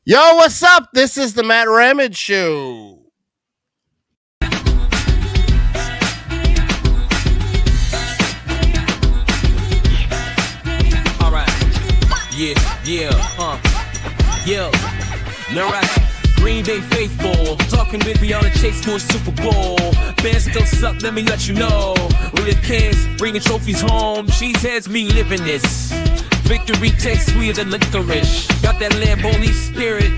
Yo, what's up? This is the Matt Ramage Show. All right. Yeah. Yo. All right. Green Bay faithful, talking with me on a chase to a Super Bowl. Fans still suck, let me let you know. With the kids bringing trophies home, Cheeseheads me living this. Victory tastes sweeter than licorice. Got that Lamborghini spirit.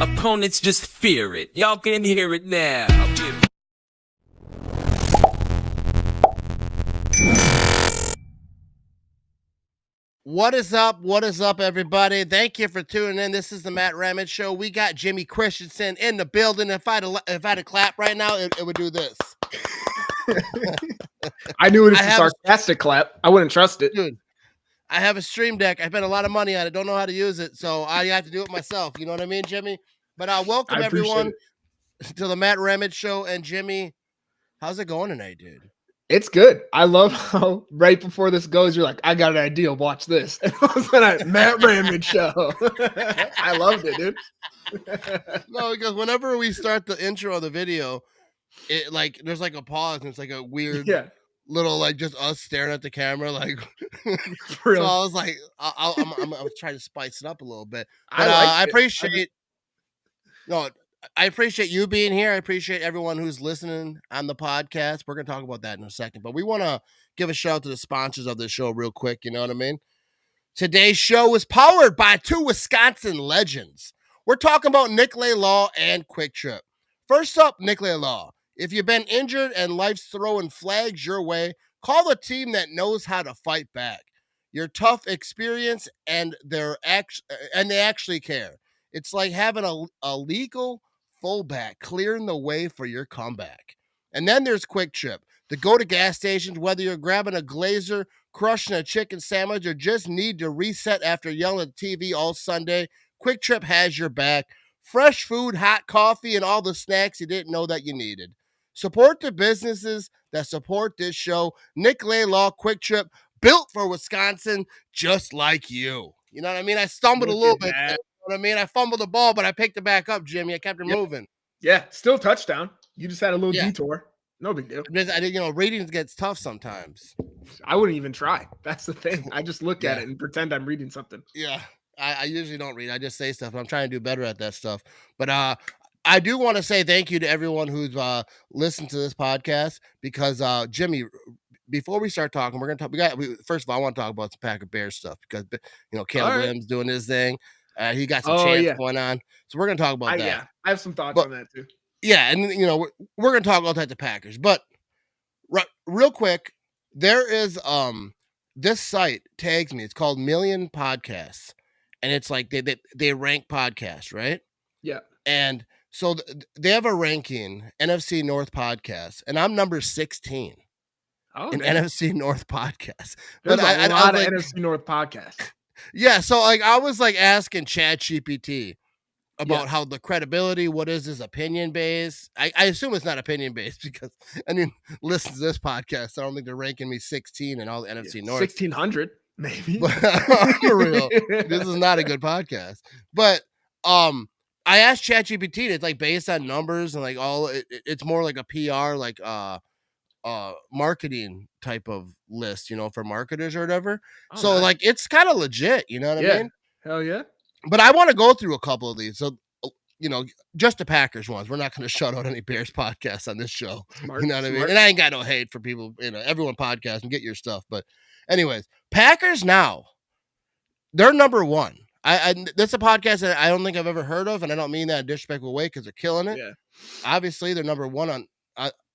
Opponents just fear it. Y'all can hear it now. What is up? What is up, everybody? Thank you for tuning in. This is the Matt Ramage Show. We got Jimmy Christensen in the building. If I had a clap right now, it would do this. I knew it was a sarcastic clap. I wouldn't trust it. Dude, I have a stream deck. I spent a lot of money on it. Don't know how to use it, so I have to do it myself. You know what I mean, Jimmy? But welcome everyone to the Matt Ramage Show. And Jimmy, how's it going tonight, dude? It's good. I love how right before this goes, you're like, I got an idea. Watch this. And all of a sudden, Matt Ramage Show. I loved it, dude. No, because whenever we start the intro of the video, it like there's like a pause and it's like a weird little like just us staring at the camera like. So I was like, I'm trying to spice it up a little bit. But I appreciate. I appreciate you being here. I appreciate everyone who's listening on the podcast. We're going to talk about that in a second, but we want to give a shout out to the sponsors of the show real quick. You know what I mean? Today's show is powered by two Wisconsin legends. We're talking about Nicolay Law and Quick Trip. First up, Nicolay Law. If you've been injured and life's throwing flags your way, call the team that knows how to fight back. Your tough experience and they actually care. It's like having a legal fullback clearing the way for your comeback. And then there's Quick Trip, the go-to gas stations, whether you're grabbing a glazer, crushing a chicken sandwich, or just need to reset after yelling at the TV all Sunday. Quick Trip has your back. Fresh food, hot coffee, and all the snacks you didn't know that you needed. Support the businesses that support this show. Nicolay Law, Quick Trip, built for Wisconsin, just like you. You know what I mean? I stumbled a little bit. You know what I mean? I fumbled the ball, but I picked it back up, Jimmy. I kept it moving. Yeah, still touchdown. You just had a little detour. No big deal. Reading gets tough sometimes. I wouldn't even try. That's the thing. I just look at it and pretend I'm reading something. Yeah, I usually don't read. I just say stuff. I'm trying to do better at that stuff. But I do want to say thank you to everyone who's listened to this podcast because, Jimmy, before we start talking, we're going to talk. First of all, I want to talk about some Packer Bears stuff because, Caleb Williams doing his thing. He got some chants going on. So we're going to talk about that. Yeah, I have some thoughts on that too. Yeah, and, we're going to talk about that to Packers. But real quick, there is this site tags me. It's called Million Podcasts. And it's like they rank podcasts, right? Yeah. And so they have a ranking, NFC North podcast, and I'm number 16 in NFC North podcast. There's a lot of NFC North podcasts. Yeah, so like I was like asking ChatGPT about how the credibility, what is this opinion based? I assume it's not opinion based because listen to this podcast. I don't think they're ranking me 16 in all the NFC North. 1600 maybe. But, for real, this is not a good podcast. But I asked ChatGPT, it's like based on numbers and like it's more like a PR like marketing type of list, for marketers or whatever. So like it's kind of legit, you know what I mean? Hell yeah. But I want to go through a couple of these. So just the Packers ones. We're not going to shut out any Bears podcasts on this show. You know what I mean? And I ain't got no hate for people, everyone podcast and get your stuff. But anyways, Packers now, they're number one. That's a podcast that I don't think I've ever heard of, and I don't mean that in a disrespectful way because they're killing it. Yeah. Obviously, they're number one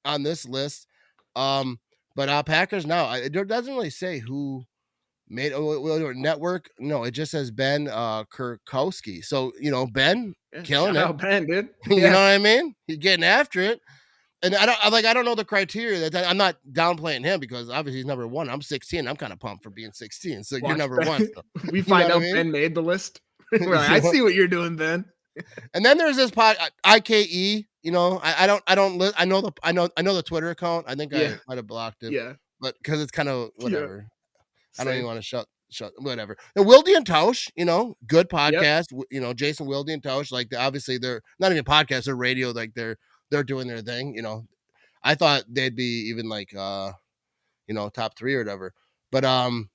on this list. But Packers now, it doesn't really say who made network. No, it just says Ben Kurkowski. So Ben killing it. Ben, dude. You know what I mean? He's getting after it. And I don't know the criteria that I'm not downplaying him because obviously he's number one. I'm 16. I'm kind of pumped for being 16. So you're number one. So. We find out Ben made the list. We're like, I see what you're doing, Ben. And then there's this IKE. I know the Twitter account. I think I might have blocked it. Yeah. But because it's kind of whatever. I don't even want to whatever. And Wildy and Tausch, good podcast. Yep. Jason Wildy and Tausch, like obviously they're not even podcasts, they're radio, like they're doing their thing. I thought they'd be even like top 3 or whatever. But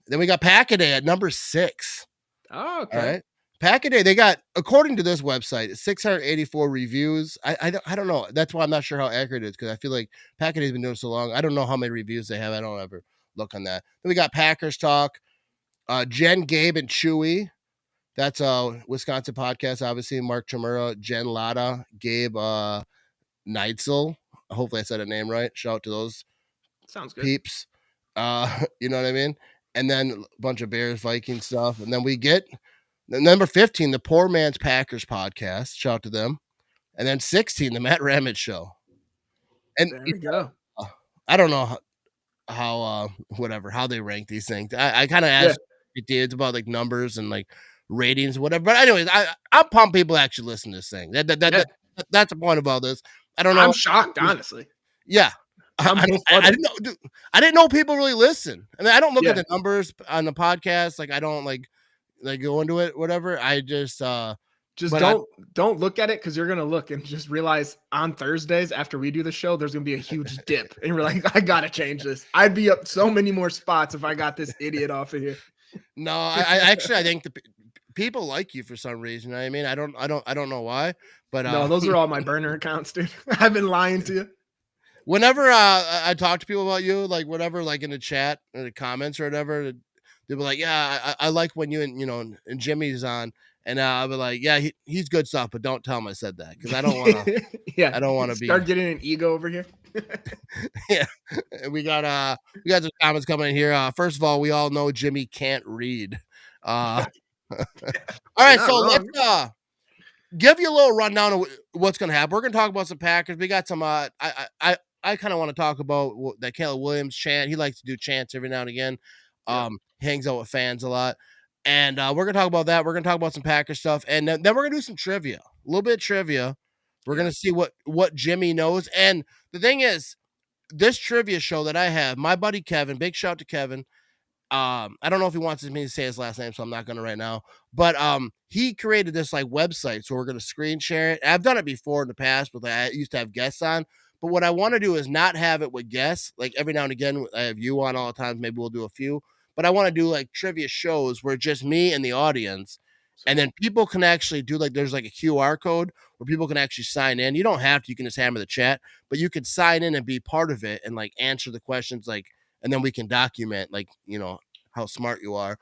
then we got Packaday at number 6. Oh, okay. All right. Packaday, they got, according to this website, 684 reviews. I don't know. That's why I'm not sure how accurate it is, because I feel like Packaday's been doing so long. I don't know how many reviews they have. I don't ever look on that. Then we got Packers Talk, Jen, Gabe, and Chewy. That's a Wisconsin podcast, obviously. Mark Chimura, Jen Latta, Gabe Neitzel. Hopefully I said a name right. Shout out to those sounds good peeps. You know what I mean? And then a bunch of Bears, Vikings stuff. And then we get number 15, the Poor Man's Packers podcast. Shout out to them. And then 16, the Matt Ramage Show. And there we go. I don't know how how they rank these things. I kind of asked dudes about like numbers and like ratings, whatever. But anyways, I'm pumped people actually listen to this thing. That's the point of all this. I don't know. I'm shocked, honestly. Yeah. I didn't know. Dude, I didn't know people really listen. I mean, I don't look at the numbers on the podcast. Like I don't like go into it, whatever. I just don't look at it, because you're gonna look and just realize on Thursdays after we do the show, there's gonna be a huge dip, and we're like, I gotta change this. I'd be up so many more spots if I got this idiot off of here. No, I think the people like you for some reason. You know what I mean, I don't know why, but no, those are all my burner accounts, dude. I've been lying to you. Whenever I talk to people about you, like whatever, like in the chat or the comments or whatever, they'll be like, yeah, I like when you and Jimmy's on. And I'll be like, yeah, he's good stuff, but don't tell him I said that, because I don't want to. I don't want to start getting an ego over here. Yeah, we got some comments coming in here. First of all, we all know Jimmy can't read. All right, so let's give you a little rundown of what's going to happen. We're going to talk about some Packers. We got some. I kind of want to talk about that Caleb Williams chant. He likes to do chants every now and again. Hangs out with fans a lot. And we're going to talk about that. We're going to talk about some Packers stuff. And then we're going to do some trivia, a little bit of trivia. We're going to see what Jimmy knows. And the thing is, this trivia show that I have, my buddy Kevin, big shout to Kevin. I don't know if he wants me to say his last name, so I'm not going to right now. But he created this like website, so we're going to screen share it. I've done it before in the past, but I used to have guests on. But what I want to do is not have it with guests. Like every now and again, I have you on all the time. Maybe we'll do a few. But I want to do like trivia shows where just me and the audience, and then people can actually do like, there's like a QR code where people can actually sign in. You don't have to, you can just hammer the chat, but you can sign in and be part of it and like answer the questions, like, and then we can document like, how smart you are.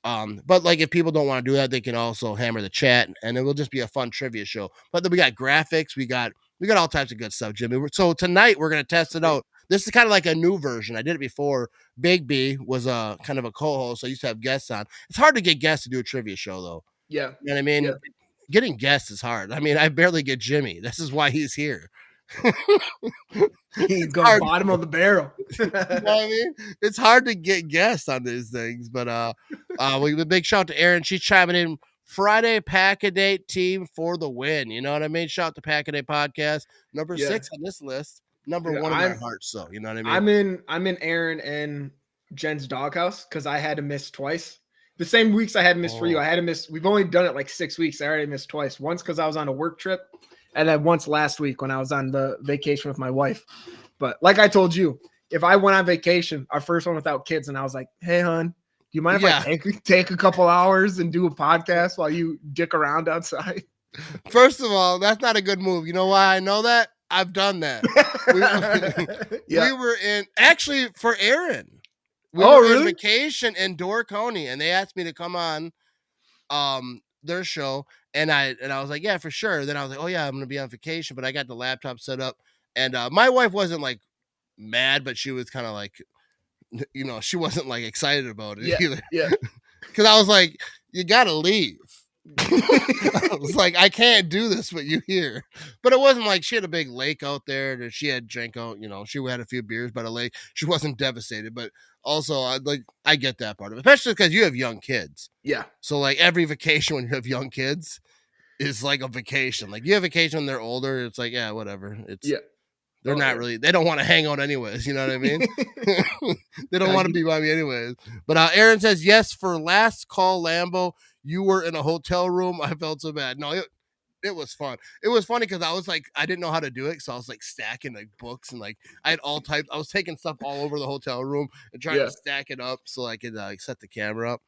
But like if people don't want to do that, they can also hammer the chat, and it will just be a fun trivia show. But then we got graphics, we got all types of good stuff, Jimmy. So tonight we're going to test it out. This is kind of like a new version. I did it before. Big B was a kind of a co-host. I used to have guests on. It's hard to get guests to do a trivia show, though. Yeah. You know what I mean? Yeah. Getting guests is hard. I mean, I barely get Jimmy. This is why he's here. He's going bottom of the barrel. You know what I mean? It's hard to get guests on these things. But we big shout out to Erin. She's chiming in. Friday Pack-A-Day team for the win. You know what I mean? Shout out to Pack-A-Day podcast. Number 6 on this list. Number 1 in my heart. So you know what I mean? I'm in Aaron and Jen's doghouse because I had to miss twice. The same weeks I had to miss for you. I had to miss. We've only done it like 6 weeks. I already missed twice. Once because I was on a work trip, and then once last week when I was on the vacation with my wife. But like I told you, if I went on vacation, our first one without kids, and I was like, "Hey, hon, do you mind if I take a couple hours and do a podcast while you dick around outside?" First of all, that's not a good move. You know why I know that? I've done that. We were in, actually for Aaron. We were on vacation in Door County, and they asked me to come on their show, and I was like, yeah, for sure. Then I was like, oh yeah, I'm gonna be on vacation, but I got the laptop set up, and my wife wasn't like mad, but she was kind of like, she wasn't like excited about it either. Yeah. Because I was like, you gotta leave. I was like, I can't do this with you here. But it wasn't like she had a big lake out there that she had drank out, she had a few beers by the lake. She wasn't devastated, but also I get that part of it, especially because you have young kids. Yeah. So like every vacation when you have young kids is like a vacation. Like you have vacation when they're older, it's like, yeah, whatever. It's they're not really, they don't want to hang out anyways. You know what I mean? They don't want to be by me anyways. But Aaron says, yes, for last call Lambo, you were in a hotel room. I felt so bad. No, it was fun. It was funny because I was like, I didn't know how to do it. So I was like stacking like books and like I had all types. I was taking stuff all over the hotel room and trying to stack it up so I could set the camera up.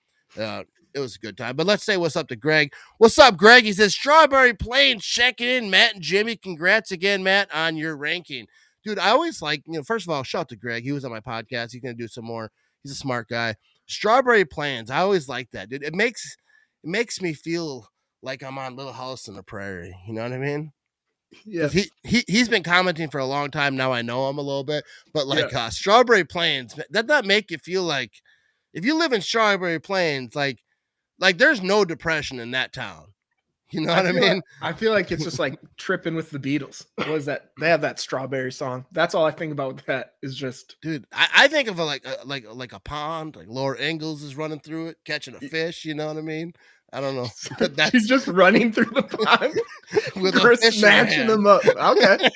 It was a good time. But let's say what's up to Greg. What's up, Greg? He says, Strawberry Plains checking in. Matt and Jimmy, congrats again, Matt, on your ranking. Dude, I always like, first of all, shout out to Greg. He was on my podcast. He's going to do some more. He's a smart guy. Strawberry Plains. I always like that, dude. It makes me feel like I'm on Little House on the Prairie. You know what I mean? Yeah. He's been commenting for a long time now. I know him a little bit, but like Strawberry Plains, does that make you feel like if you live in Strawberry Plains, like there's no depression in that town. You know what I mean? I feel like it's just like tripping with the Beatles. What is that? They have that Strawberry song. That's all I think about with that is just, dude. I think of it like a pond, like Laura Ingalls is running through it, catching a fish. You know what I mean? I don't know. She's just running through the pond with Chris snatching them up. Okay,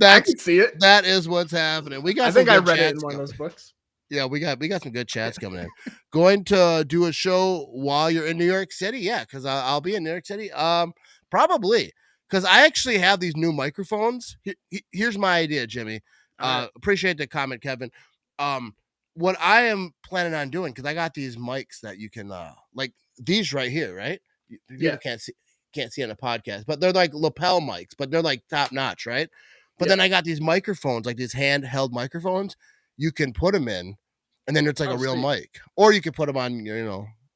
I can see it. That is what's happening. We got. I think I read it in one of those books. Yeah, we got some good chats coming in. Going to do a show while you're in New York City? Yeah, because I'll be in New York City. Probably because I actually have these new microphones. Here's my idea, Jimmy. Appreciate the comment, Kevin. What I am planning on doing, because I got these mics that you can like these right here, right? You can't see on a podcast, but they're like lapel mics, but they're like top notch, right? But then I got these microphones, like these handheld microphones. You can put them in, and then it's like a real mic, or you can put them on,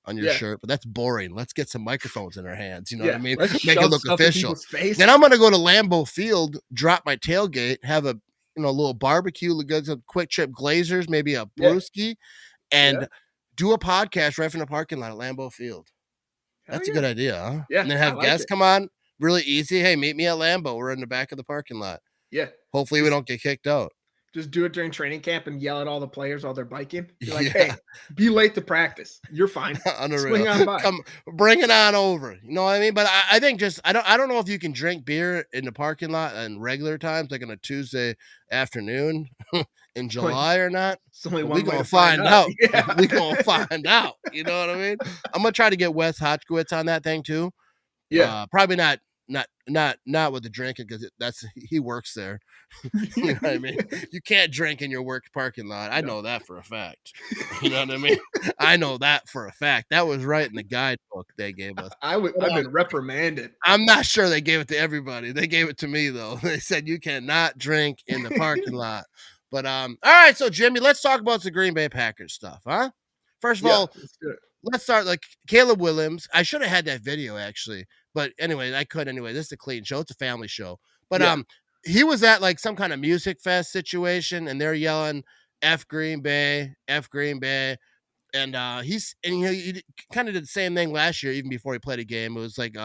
on your shirt. But that's boring. Let's get some microphones in our hands. You know what I mean? Make it look official. Then I'm gonna go to Lambeau Field, drop my tailgate, have a little barbecue, get some quick trip glazers, maybe a brewski, and do a podcast right from the parking lot at Lambeau Field. That's a good idea, huh? Yeah. And then have guests come on. Really easy. Hey, meet me at Lambeau. We're in the back of the parking lot. Yeah. Hopefully we don't get kicked out. Just do it during training camp and yell at all the players while they're biking. You're like, hey, be late to practice. You're fine. Swing on by. Come, bring it on over. You know what I mean? But I think I don't know if you can drink beer in the parking lot on regular times, like on a Tuesday afternoon in July or not. We're gonna find out. Yeah. We're gonna find out. You know what I mean? I'm gonna try to get Wes Hotchkiss on that thing too. Yeah. Probably not with the drinking, because he works there. You know what I mean? You can't drink in your work parking lot. I know that for a fact. You know what I mean? I know that for a fact. That was right in the guidebook they gave us. I've been reprimanded. I'm not sure they gave it to everybody. They gave it to me though. They said you cannot drink in the parking lot. But all right, so Jimmy, let's talk about the Green Bay Packers stuff, huh? First of all, let's start like Caleb Williams. I should have had that video actually, but anyway, I could anyway. This is a clean show. It's a family show. But he was at like some kind of music fest situation, and they're yelling "F Green Bay, F Green Bay," and he kind of did the same thing last year, even before he played a game. It was like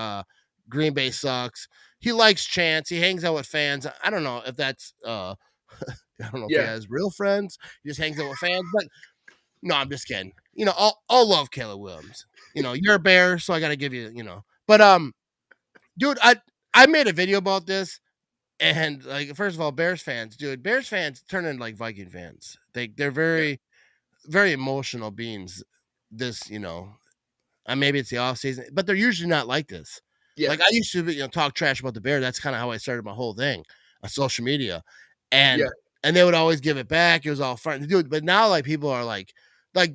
Green Bay sucks. He likes chants. He hangs out with fans. I don't know if that's I don't know if he has real friends. He just hangs out with fans, but no, I'm just kidding. I'll love Caleb Williams. You're a Bear, so I got to give you, But, dude, I made a video about this, and, like, first of all, Bears fans turn into, like, Viking fans. They're very, very emotional beings. Maybe it's the offseason, but they're usually not like this. Yeah. Like, I used to, talk trash about the Bears. That's kind of how I started my whole thing on social media. And they would always give it back. It was all fun. Dude, but now, like, people are like,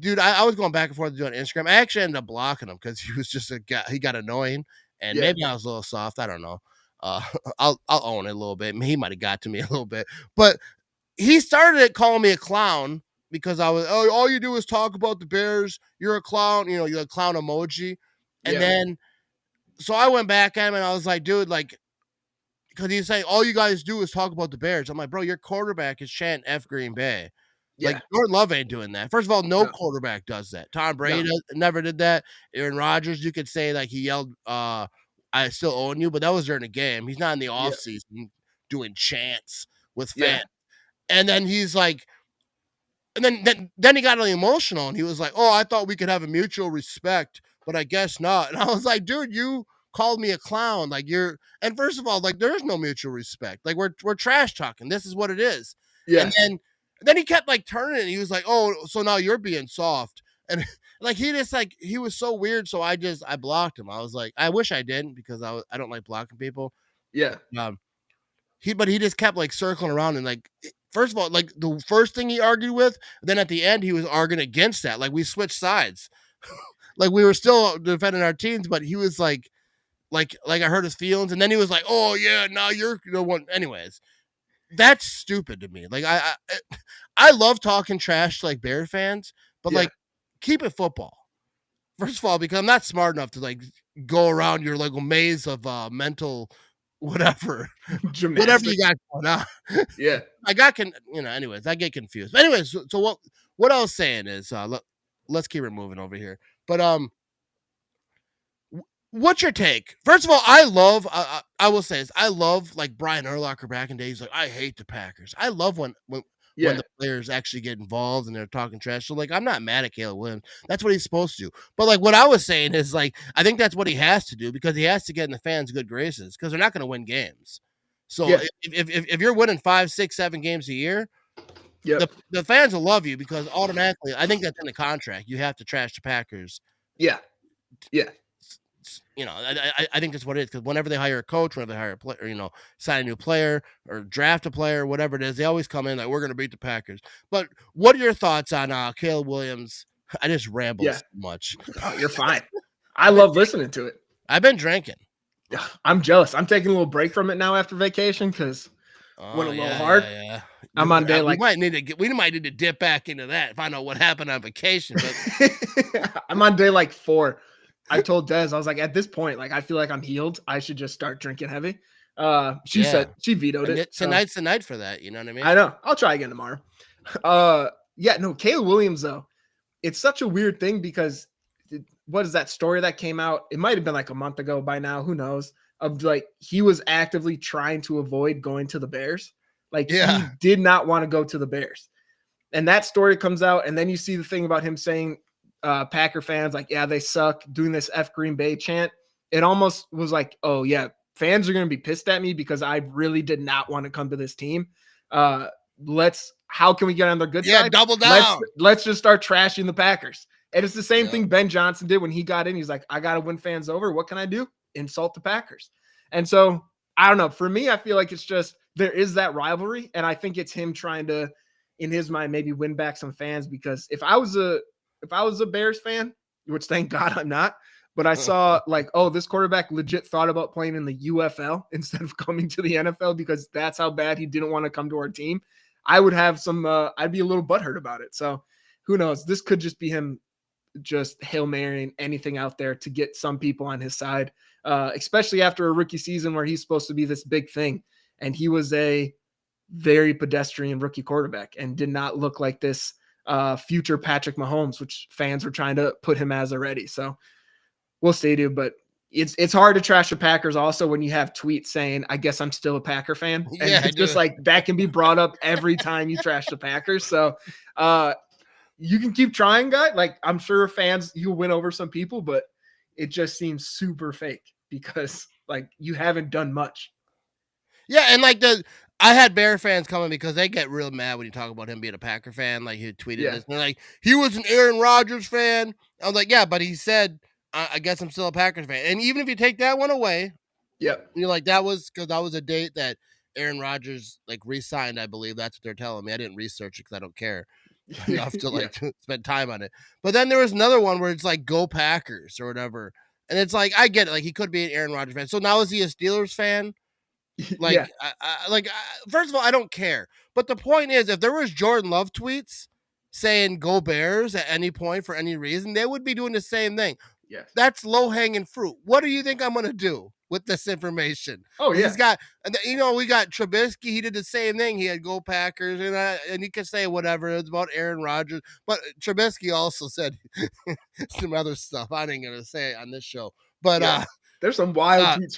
dude, I was going back and forth doing Instagram. I actually ended up blocking him because he was just he got annoying, and maybe I was a little soft. I don't know. I'll own it a little bit. He might have got to me a little bit, but he started calling me a clown because I was, all you do is talk about the Bears. You're a clown. You're a clown emoji. And then, so I went back at him and I was like, dude, like, because he's saying all you guys do is talk about the Bears. I'm like, bro, your quarterback is chanting F Green Bay. Like, Jordan Love ain't doing that. First of all, no quarterback does that. Tom Brady never did that. Aaron Rodgers, you could say, like, he yelled, I still own you, but that was during the game. He's not in the offseason doing chants with fans. And then he's like, and then he got really emotional, and he was like, oh, I thought we could have a mutual respect, but I guess not. And I was like, dude, you called me a clown. Like and first of all, like there's no mutual respect. Like we're trash talking. This is what it is. Yeah. And then he kept like turning it. And he was like, oh, so now you're being soft. And like he was so weird. So I blocked him. I was like, I wish I didn't because I don't like blocking people. Yeah. But he just kept like circling around and like, first of all, like the first thing he argued with, then at the end he was arguing against that. Like we switched sides. Like we were still defending our teams, but he was like I hurt his feelings, and then he was like, "Oh yeah, now you're the one." Anyways, that's stupid to me. Like I love talking trash to like Bear fans, but like keep it football. First of all, because I'm not smart enough to like go around your like maze of mental whatever you got going on. Yeah. Anyways, I get confused. But anyways, so what I was saying is let's keep it moving over here. But what's your take? First of all, I will say this. I love like Brian Urlacher back in days. Like I hate the Packers. I love when the players actually get involved and they're talking trash. So like I'm not mad at Caleb Williams. That's what he's supposed to do. But like what I was saying is like I think that's what he has to do because he has to get in the fans' good graces because they're not going to win games. So if you're winning 5, 6, 7 games a year, the fans will love you because automatically I think that's in the contract. You have to trash the Packers. Yeah. I think that's what it is because whenever they hire a coach, whenever they hire a player, sign a new player or draft a player, whatever it is, they always come in like we're going to beat the Packers. But what are your thoughts on Caleb Williams? I just rambled so much. Oh, you're fine. I love listening to it. I've been drinking. I'm jealous. I'm taking a little break from it now after vacation because went a little hard. Yeah. I'm on day we might need to dip back into that, find out what happened on vacation. But I'm on day like 4. I told Des, I was like, at this point, like I feel like I'm healed. I should just start drinking heavy. She said she vetoed it. Tonight's the night for that. You know what I mean? I know. I'll try again tomorrow. Caleb Williams though, it's such a weird thing because what is that story that came out? It might have been like a month ago by now. Who knows? Of like he was actively trying to avoid going to the Bears. Like he did not want to go to the Bears. And that story comes out, and then you see the thing about him saying Packer fans like, yeah, they suck, doing this F Green Bay chant. It almost was like, oh yeah, fans are going to be pissed at me because I really did not want to come to this team. How can we get on their good side? Yeah, double down. Let's just start trashing the Packers. And it's the same thing Ben Johnson did when he got in. He's like, I got to win fans over. What can I do? Insult the Packers. And so I don't know. For me, I feel like it's just, there is that rivalry. And I think it's him trying to, in his mind, maybe win back some fans, because if I was a Bears fan, which thank God I'm not, but I saw like, oh, this quarterback legit thought about playing in the UFL instead of coming to the NFL because that's how bad he didn't want to come to our team, I would have some, I'd be a little butthurt about it. So who knows? This could just be him just Hail Marying anything out there to get some people on his side, especially after a rookie season where he's supposed to be this big thing. And he was a very pedestrian rookie quarterback and did not look like this future Patrick Mahomes, which fans were trying to put him as already. So we'll see, dude. But it's hard to trash the Packers also when you have tweets saying, I guess I'm still a Packer fan. And it's just like that can be brought up every time you trash the Packers. So you can keep trying, guy. Like I'm sure fans, you'll win over some people, but it just seems super fake because like you haven't done much. Yeah, and like I had Bear fans coming because they get real mad when you talk about him being a Packer fan. Like he tweeted this, and they're like, he was an Aaron Rodgers fan. I was like, yeah, but he said, I guess I'm still a Packers fan. And even if you take that one away, you're like, that was because that was a date that Aaron Rodgers like re-signed, I believe. That's what they're telling me. I didn't research it because I don't care enough to like spend time on it. But then there was another one where it's like, go Packers or whatever. And it's like, I get it. Like he could be an Aaron Rodgers fan. So now is he a Steelers fan? Like, first of all, I don't care. But the point is, if there was Jordan Love tweets saying go Bears at any point for any reason, they would be doing the same thing. Yes. That's low-hanging fruit. What do you think I'm going to do with this information? Oh, yeah. He's got, we got Trubisky. He did the same thing. He had go Packers, and he could say whatever. It's about Aaron Rodgers. But Trubisky also said some other stuff. I ain't going to say it on this show. But, there's some wild tweets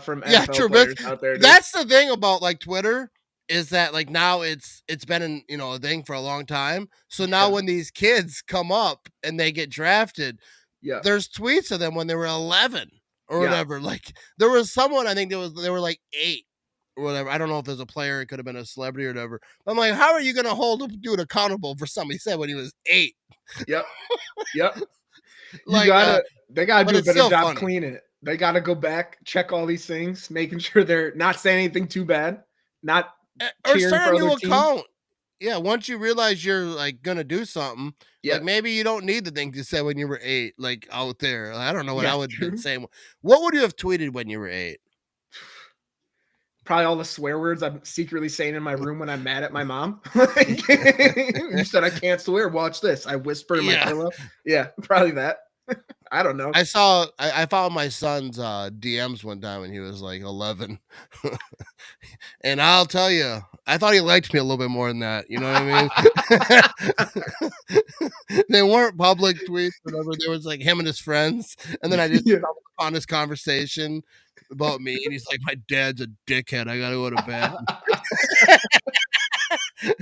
from NFL players out there. Dude. That's the thing about like Twitter is that like now it's been a thing for a long time. So now when these kids come up and they get drafted, there's tweets of them when they were 11 or whatever. Like there was someone, I think they were like 8 or whatever. I don't know if there's a player, it could have been a celebrity or whatever. I'm like, how are you going to hold a dude accountable for something he said when he was 8? Yep. Like, they gotta do a better job funny. Cleaning it. They gotta go back, check all these things, making sure they're not saying anything too bad, not or start a new account. Yeah, once you realize you're like gonna do something, like maybe you don't need the things you said when you were 8, like out there. I don't know what I would be saying. What would you have tweeted when you were 8? Probably all the swear words I'm secretly saying in my room when I'm mad at my mom. You said I can't swear. Watch this. I whisper in my pillow. Yeah, probably that. I don't know. I found my son's DMs one time when he was like 11. And I'll tell you, I thought he liked me a little bit more than that. You know what I mean? They weren't public tweets, whatever. There was like him and his friends. And then I just stumbled upon this conversation about me. And he's like, my dad's a dickhead. I got to go to bed.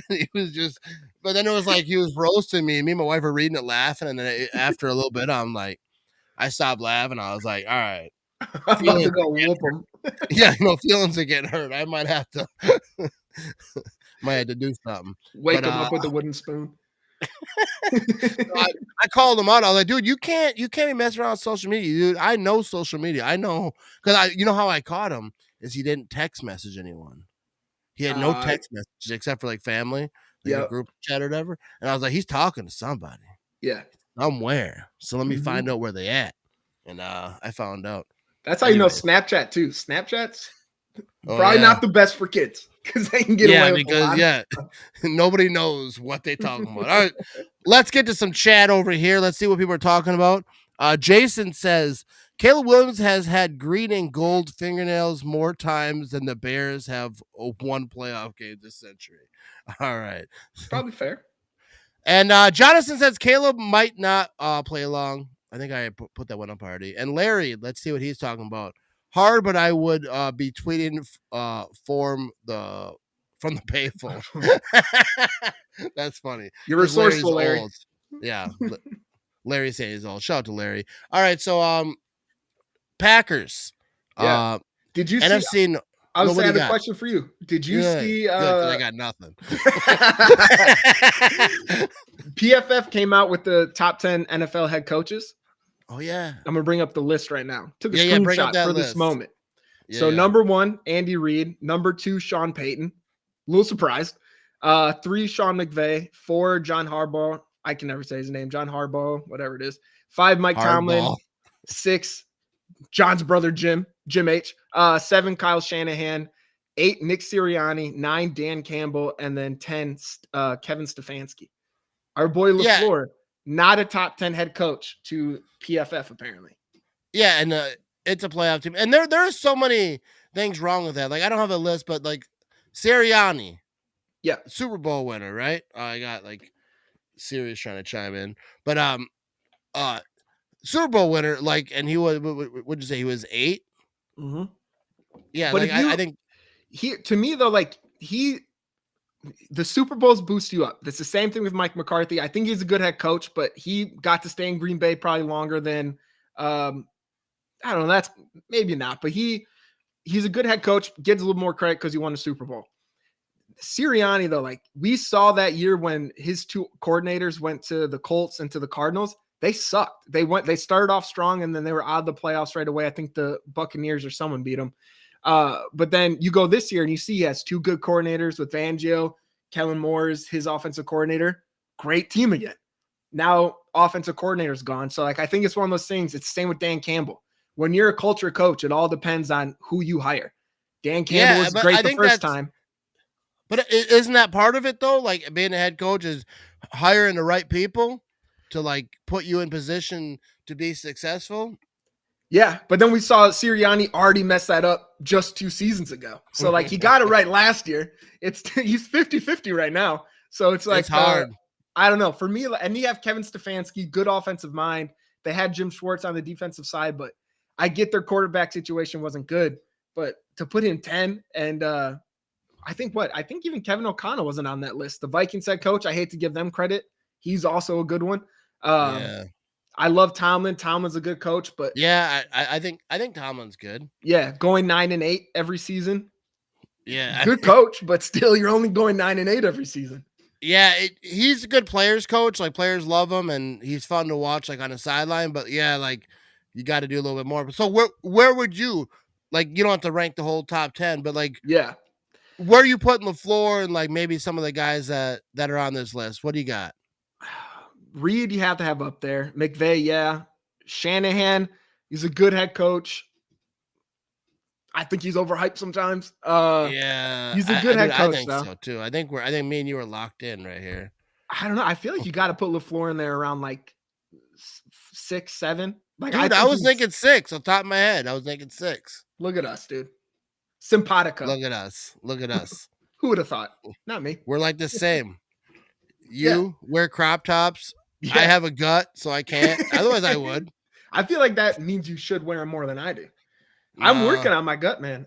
He was just, but then it was like he was roasting me. Me and my wife were reading it, laughing. And then after a little bit, I'm like, I stopped laughing. I was like, all right. I'm about to go whoop him. Yeah, feelings are getting hurt. I might have to do something. Wake him up with a wooden spoon. I called him out. I was like, dude, you can't be messing around with social media, dude. I know social media. I know, because you know how I caught him is he didn't text message anyone. He had no text messages except for like family, like a group chat or whatever. And I was like, he's talking to somebody. Yeah. Somewhere. So let me find out where they at. And I found out. That's how you know Snapchat too. Snapchat's probably not the best for kids because they can get away with a lot. Nobody knows what they talking about. All right, let's get to some chat over here. Let's see what people are talking about. Jason says Caleb Williams has had green and gold fingernails more times than the Bears have won playoff games this century. All right, probably fair. And Jonathan says Caleb might not play along. I think I put that one up already. And Larry, let's see what he's talking about. Hard, but I would be tweeting from the payphone. That's funny. You're resourceful, Larry. Old. Yeah. Larry says he's old. Shout out to Larry. All right, so Packers. Yeah. Did you NFC? See? I was saying a question for you. Did you see? I got nothing. PFF came out with the top 10 NFL head coaches. Oh yeah, I'm gonna bring up the list right now. Took a screenshot for this moment. So number 1, Andy Reid. Number 2, Sean Payton. A little surprised. 3, Sean McVay. 4, John Harbaugh. I can never say his name. John Harbaugh, whatever it is. 5, Mike Tomlin. 6, John's brother Jim H. 7, Kyle Shanahan. 8, Nick Sirianni. 9, Dan Campbell, and then 10, Kevin Stefanski. Our boy LaFleur. Not a top 10 head coach to PFF, apparently. Yeah, and it's a playoff team. And there are so many things wrong with that. Like, I don't have a list, but like Sirianni. Yeah. Super Bowl winner, right? I got like Sirius trying to chime in. But Super Bowl winner, like, and he was, what'd you say? He was 8? Mm-hmm. Yeah, but like, I think to me though, like the Super Bowls boost you up. That's the same thing with Mike McCarthy. I think he's a good head coach, but he got to stay in Green Bay probably longer than I don't know. That's maybe not, but he's a good head coach. Gets a little more credit because he won the Super Bowl. Sirianni though, like we saw that year when his 2 coordinators went to the Colts and to the Cardinals, they sucked. They started off strong and then they were out of the playoffs right away. I think the Buccaneers or someone beat them. But then you go this year and you see he has 2 good coordinators with Fangio, Kellen Moore's his offensive coordinator. Great team again. Now offensive coordinator's gone. So like I think it's one of those things. It's the same with Dan Campbell. When you're a culture coach, it all depends on who you hire. Dan Campbell was great the first time. But isn't that part of it though? Like being a head coach is hiring the right people to like put you in position to be successful. Yeah, but then we saw Sirianni already mess that up just 2 seasons ago. So, like, he got it right last year. He's 50-50 right now. So, it's like, it's hard. I don't know. For me, and you have Kevin Stefanski, good offensive mind. They had Jim Schwartz on the defensive side, but I get their quarterback situation wasn't good. But to put him 10, and I think even Kevin O'Connell wasn't on that list. The Vikings head coach, I hate to give them credit. He's also a good one. I love Tomlin. Tomlin's a good coach, but yeah, I think Tomlin's good. Yeah, going 9-8 every season. Yeah, good coach, but still, you're only going 9-8 every season. Yeah, he's a good players coach. Like players love him, and he's fun to watch, like on the sideline. But yeah, like you got to do a little bit more. So where would you like? You don't have to rank the whole top 10, but like where are you putting LaFleur and like maybe some of the guys that are on this list? What do you got? Reed, you have to have up there. McVay, yeah. Shanahan, he's a good head coach. I think he's overhyped sometimes. Yeah, he's a good head coach. I think so too. I think me and you are locked in right here. I don't know. I feel like you got to put LaFleur in there around like 6, 7. Like, dude, I was thinking 6 on top of my head. I was thinking 6. Look at us, dude. Simpatica. Look at us. Look at us. Who would have thought? Not me. We're like the same. You wear crop tops. I have a gut, so I can't. Otherwise, I would. I feel like that means you should wear them more than I do. I'm working on my gut, man.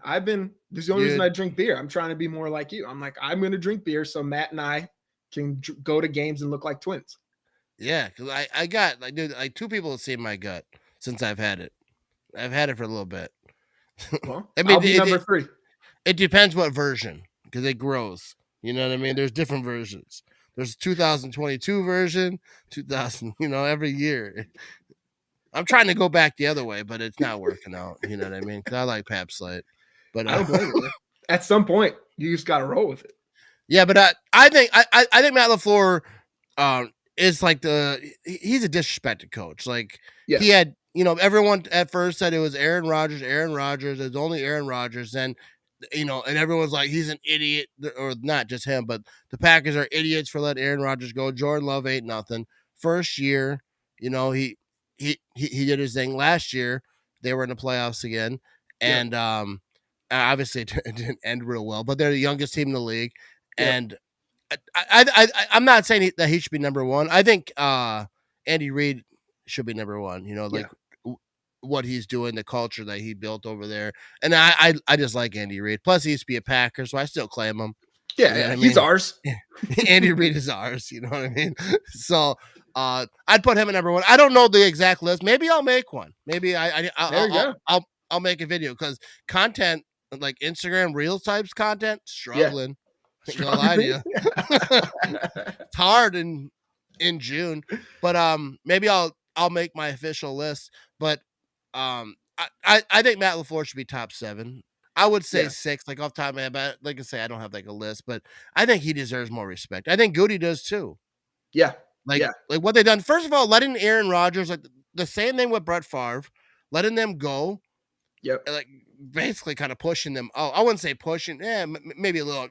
This is the only reason I drink beer. I'm trying to be more like you. I'm like, I'm going to drink beer so Matt and I can go to games and look like twins. Yeah, because I got like, dude, like 2 people have seen my gut since I've had it. I've had it for a little bit. Well, I mean, I'll be number 3. It depends what version, because it grows. You know what I mean? There's different versions. There's 2022 version, 2000. Every year. I'm trying to go back the other way, but it's not working out. You know what I mean? Because I like Pabst Light, but I don't blame you. At some point, you just got to roll with it. Yeah, but I think Matt LaFleur is like he's a disrespected coach. Like he had, everyone at first said it was Aaron Rodgers. It's only Aaron Rodgers. Then, and everyone's like, he's an idiot, or not just him, but the Packers are idiots for letting Aaron Rodgers go. Jordan Love ain't nothing. First year, he did his thing. Last year, they were in the playoffs again, and obviously it didn't end real well. But they're the youngest team in the league, and I'm not saying that he should be number 1. I think Andy Reid should be number 1. What he's doing, the culture that he built over there, and I just like Andy Reid. Plus, he used to be a Packer, so I still claim him. Yeah, he's ours. Andy Reid is ours. You know what I mean? So. I'd put him at number 1. I don't know the exact list. Maybe I'll make one. Maybe I'll make a video, because content like Instagram Reels types content struggling. I'm gonna lie to you. It's hard in June, but maybe I'll make my official list. But I think Matt LaFleur should be top 7. I would say 6, like off the top of my head. But like I say, I don't have like a list, but I think he deserves more respect. I think Goody does too. Yeah. Like what they done. First of all, letting Aaron Rodgers, like the same thing with Brett Favre, letting them go. Yep. Like basically kind of pushing them. Oh, I wouldn't say pushing. Maybe a little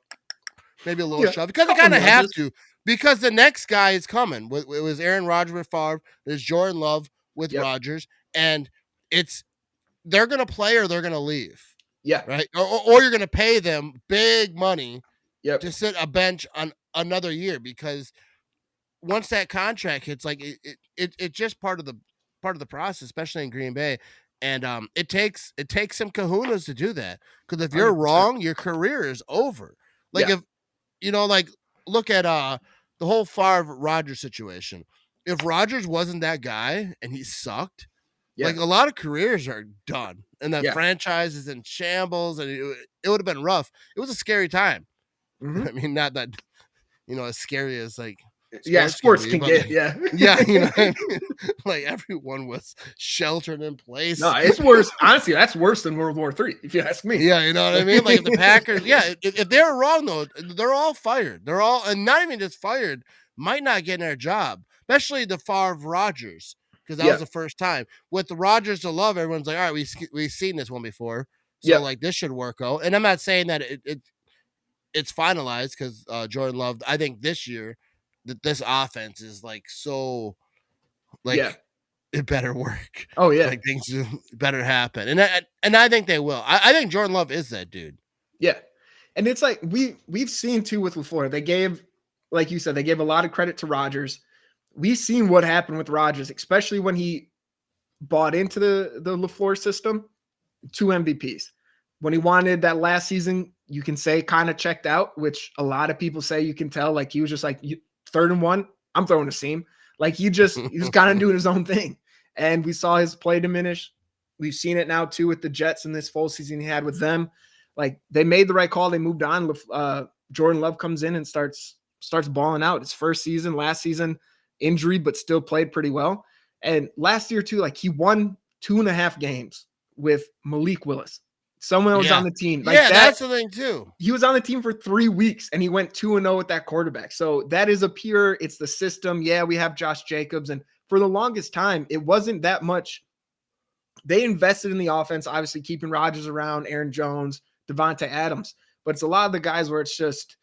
shove, because they kind of have to, because the next guy is coming. It was Aaron Rodgers with Favre. There's Jordan Love with Rodgers, and they're gonna play or they're gonna leave. Yeah. Right. Or you're gonna pay them big money. To sit a bench on another year, because once that contract hits, like it's just part of the process, especially in Green Bay, and it takes some kahunas to do that, because if you're 100%. Wrong, your career is over. Like if like look at the whole Favre Rodgers situation. If Rodgers wasn't that guy and he sucked, like a lot of careers are done, and that franchise is in shambles, and it would have been rough. It was a scary time. Mm-hmm. I mean, not that as scary as like. Sports can get. Like everyone was sheltered in place. No, it's worse. Honestly, that's worse than World War III, if you ask me. Yeah, you know what I mean? Like if the Packers, if they're wrong though, they're all fired. They're all, and not even just fired, might not get their job, especially the Favre Rodgers, because that was the first time. With the Rodgers to Love, everyone's like, all right, we've seen this one before, so like this should work out. And I'm not saying that it's finalized, because Jordan Love, I think this year, that this offense is like so, like it better work. Oh yeah, like things better happen, and I think they will. I think Jordan Love is that dude. Yeah, and it's like we've seen too with LaFleur. They gave, like you said, they gave a lot of credit to Rodgers. We've seen what happened with Rodgers, especially when he bought into the LaFleur system. 2 MVPs. When he wanted that last season, you can say kind of checked out, which a lot of people say you can tell. Like he was just like, 3rd and 1, I'm throwing a seam. Like he was kind of doing his own thing. and we saw his play diminish. We've seen it now too with the Jets in this full season he had with them. Like, they made the right call. They moved on. Jordan Love comes in and starts balling out. His first season, last season, injury, but still played pretty well. And last year too, like, he won 2.5 games with Malik Willis. Someone was on the team. Like, that's the thing too. He was on the team for 3 weeks and he went 2-0 with that quarterback. So that is it's the system. Yeah, we have Josh Jacobs. And for the longest time, it wasn't that much. They invested in the offense, obviously keeping Rodgers around, Aaron Jones, Devontae Adams. But it's a lot of the guys where it's just,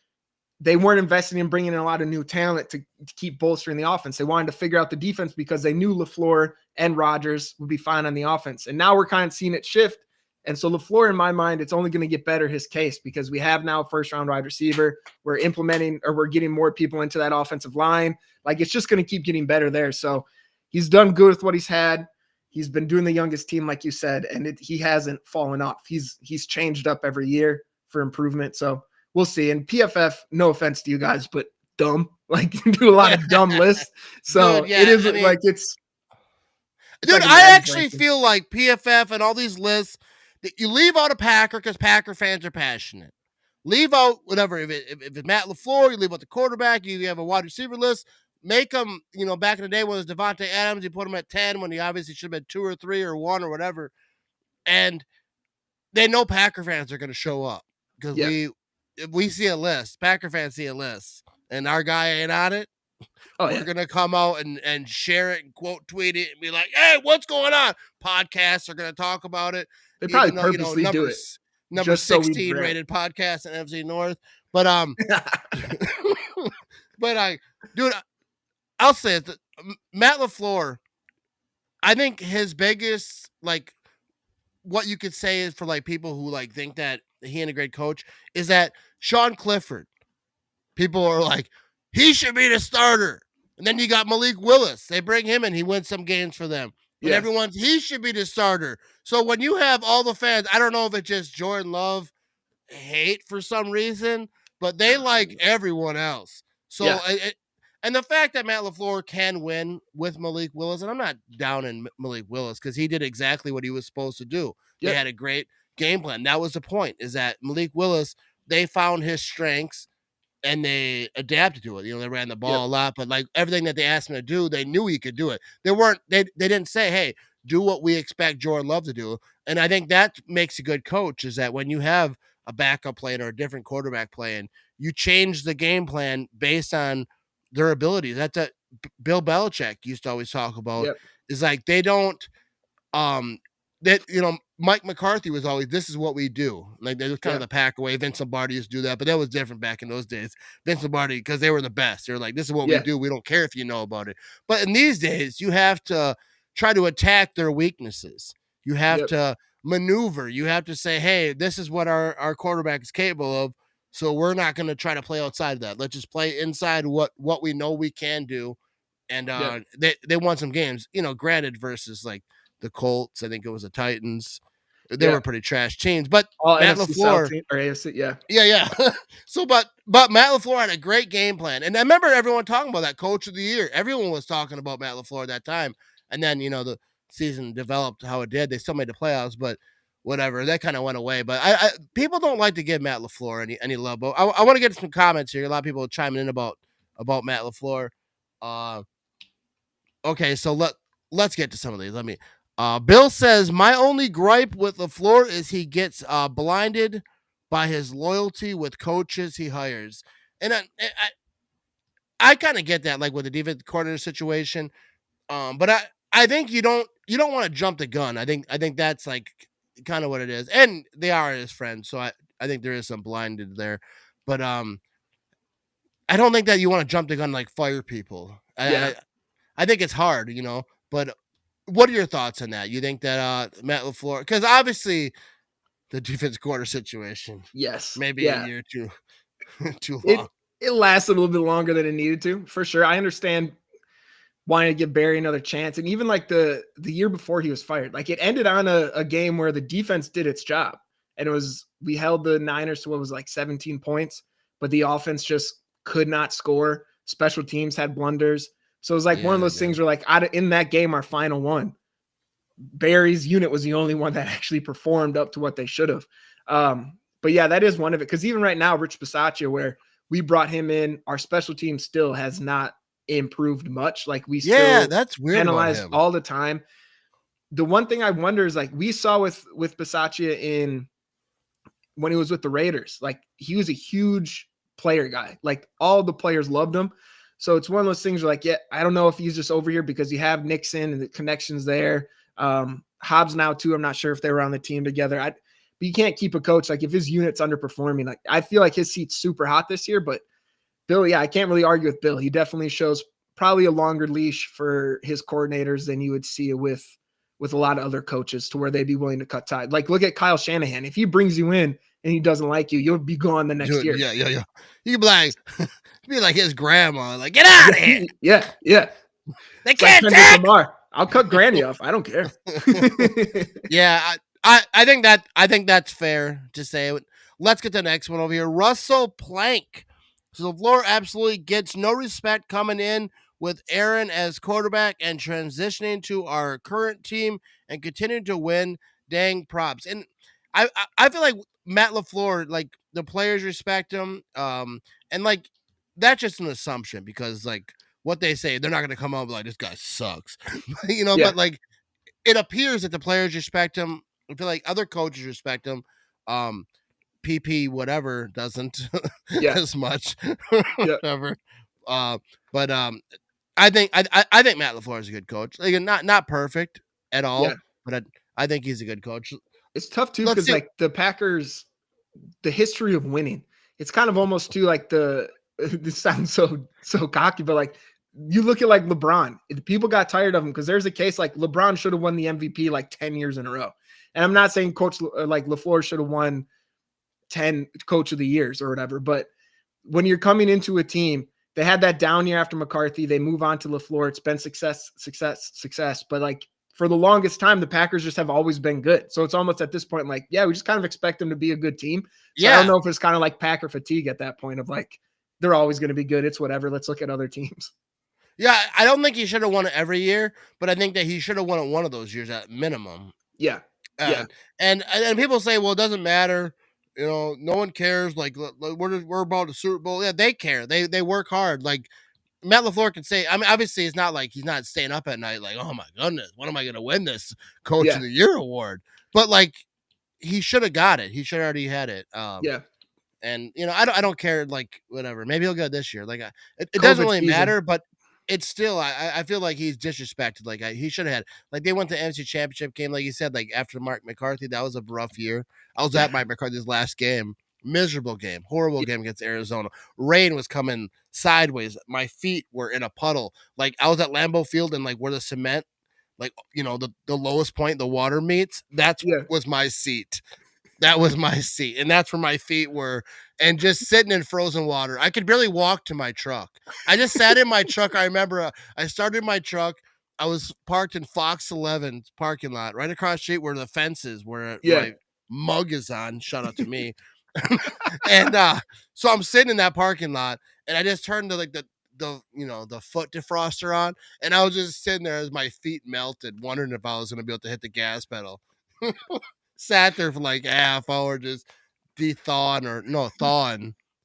they weren't investing in bringing in a lot of new talent to keep bolstering the offense. They wanted to figure out the defense because they knew LaFleur and Rodgers would be fine on the offense. And now we're kind of seeing it shift. And so LaFleur, in my mind, it's only going to get better his case because we have now a first-round wide receiver. We're getting more people into that offensive line. Like, it's just going to keep getting better there. So he's done good with what he's had. He's been doing the youngest team, like you said, and he hasn't fallen off. He's changed up every year for improvement. So we'll see. And PFF, no offense to you guys, but dumb. Like, you do a lot of dumb lists. So dude, it isn't like it's. Dude, like I actually feel like PFF and all these lists, that you leave out a Packer because Packer fans are passionate. Leave out whatever. If it's Matt LaFleur, you leave out the quarterback. You have a wide receiver list. Make them, back in the day when it was Devontae Adams, you put him at 10 when he obviously should have been 2 or 3 or 1 or whatever. And they know Packer fans are going to show up because we see a list. Packer fans see a list, and our guy ain't on it. We're going to come out and share it and quote tweet it and be like, hey, what's going on? Podcasts are going to talk about it. They probably purposely do it. Number 16 rated podcast in NFC North. But dude, I'll say it. Matt LaFleur, I think his biggest, like, what you could say is for like people who like think that he ain't a great coach is that Sean Clifford. People are like, he should be the starter. And then you got Malik Willis. They bring him in. He wins some games for them. And he should be the starter. So when you have all the fans, I don't know if it's just Jordan Love hate for some reason, but they like everyone else. So, and the fact that Matt LaFleur can win with Malik Willis, and I'm not down in Malik Willis because he did exactly what he was supposed to do. They had a great game plan. That was the point, is that Malik Willis, they found his strengths and they adapted to it. They ran the ball a lot, but like everything that they asked him to do, they knew he could do it. They didn't say, hey, do what we expect Jordan Love to do. And I think that makes a good coach, is that when you have a backup playing or a different quarterback playing, you change the game plan based on their abilities. That's what Bill Belichick used to always talk about. Is like, they don't, Mike McCarthy was always, this is what we do. Like, they were kind of the Packer way. Vince Lombardi used to do that, but that was different back in those days. Vince Lombardi, because they were the best. They're like, this is what we do. We don't care if you know about it. But in these days, you have to try to attack their weaknesses. You have to maneuver. You have to say, hey, this is what our quarterback is capable of. So we're not going to try to play outside of that. Let's just play inside what we know we can do. And they won some games, granted, versus like the Colts. I think it was the Titans. They were pretty trash teams, but Matt LaFleur or AFC, So, but Matt LaFleur had a great game plan, and I remember everyone talking about that Coach of the Year. Everyone was talking about Matt LaFleur at that time, and then the season developed how it did. They still made the playoffs, but whatever, that kind of went away. But I people don't like to give Matt LaFleur any love. But I want to get some comments here. A lot of people are chiming in about Matt LaFleur. Okay, so let's get to some of these. Bill says, my only gripe with LaFleur is he gets blinded by his loyalty with coaches he hires. And I kind of get that, like with the defensive coordinator situation. But I think you don't want to jump the gun. I think that's like kind of what it is. And they are his friends, so I think there is some blinded there. But I don't think that you want to jump the gun, like fire people. I think it's hard, but what are your thoughts on that? You think that Matt LaFleur, because obviously the defense coordinator situation, maybe a year too long. It lasted a little bit longer than it needed to, for sure. I understand wanting to give Barry another chance, and even like the year before he was fired, like it ended on a game where the defense did its job, and we held the Niners to what was like 17 points, but the offense just could not score. Special teams had blunders. So it was like one of those things where like in that game, our final one, Barry's unit was the only one that actually performed up to what they should have. But yeah, that is one of it. Because even right now, Rich Bisaccia, where we brought him in, our special team still has not improved much. Like we still that's weird penalize about him all the time. The one thing I wonder is like we saw with Bisaccia in when he was with the Raiders, like he was a huge player guy. Like all the players loved him. So it's one of those things where like, yeah, I don't know if he's just over here because you have Nixon and the connections there. Hobbs now too. I'm not sure if they were on the team together. But you can't keep a coach. Like if his unit's underperforming, like I feel like his seat's super hot this year, but Bill, yeah, I can't really argue with Bill. He definitely shows probably a longer leash for his coordinators than you would see with a lot of other coaches to where they'd be willing to cut ties. Like look at Kyle Shanahan. If he brings you in and he doesn't like you, you'll be gone the next year. Yeah. You'd be like his grandma, like, get out of here. Yeah. They can't take Lamar. I'll cut Granny off. I don't care. Yeah, I think that's fair to say. Let's get to the next one over here. Russell Plank. So LaFleur absolutely gets no respect coming in with Aaron as quarterback and transitioning to our current team and continuing to win. Dang props. And I feel like Matt LaFleur, like the players respect him. And like that's just an assumption because like what they say, they're not going to come up like this guy sucks, But like it appears that the players respect him. I feel like other coaches respect him. PP whatever doesn't as much. Whatever. But I think Matt LaFleur is a good coach. Like not perfect at all, but I think he's a good coach. It's tough too because like the Packers, the history of winning, it's kind of almost too like this sounds so cocky, but like you look at like LeBron, people got tired of him because there's a case like LeBron should have won the MVP like 10 years in a row. And I'm not saying coach like LaFleur should have won 10 coach of the years or whatever. But when you're coming into a team, they had that down year after McCarthy, they move on to LaFleur. It's been success. But like for the longest time, the Packers just have always been good. So it's almost at this point, like, yeah, we just kind of expect them to be a good team. So I don't know if it's kind of like Packer fatigue at that point of like, they're always going to be good. It's whatever. Let's look at other teams. Yeah. I don't think he should have won it every year, but I think that he should have won it one of those years at minimum. Yeah. And people say, well, it doesn't matter. No one cares. Like we're about the Super Bowl. Yeah, they care. They work hard. Like Matt LaFleur can say. I mean, obviously, it's not like he's not staying up at night. Like, oh my goodness, when am I going to win this Coach of the Year award? But like, he should have got it. He should have already had it. And I don't care. Like whatever. Maybe he'll get it this year. Like it doesn't really matter. But it's still, I feel like he's disrespected. Like he should have had. Like they went to the NFC Championship game. Like you said, like after Mark McCarthy, that was a rough year. I was at Mike McCarthy's last game. Miserable game. Horrible game against Arizona. Rain was coming sideways. My feet were in a puddle. Like I was at Lambeau Field and like where the cement, like, the lowest point, the water meets, was my seat. That was my seat. And that's where my feet were. And just sitting in frozen water. I could barely walk to my truck. I just sat in my truck. I remember I started my truck. I was parked in Fox 11's parking lot, right across the street where the fence is, where my mug is on. Shout out to me. And so I'm sitting in that parking lot, and I just turned to like the foot defroster on, and I was just sitting there as my feet melted, wondering if I was going to be able to hit the gas pedal. Sat there for like a half hour, just thawing,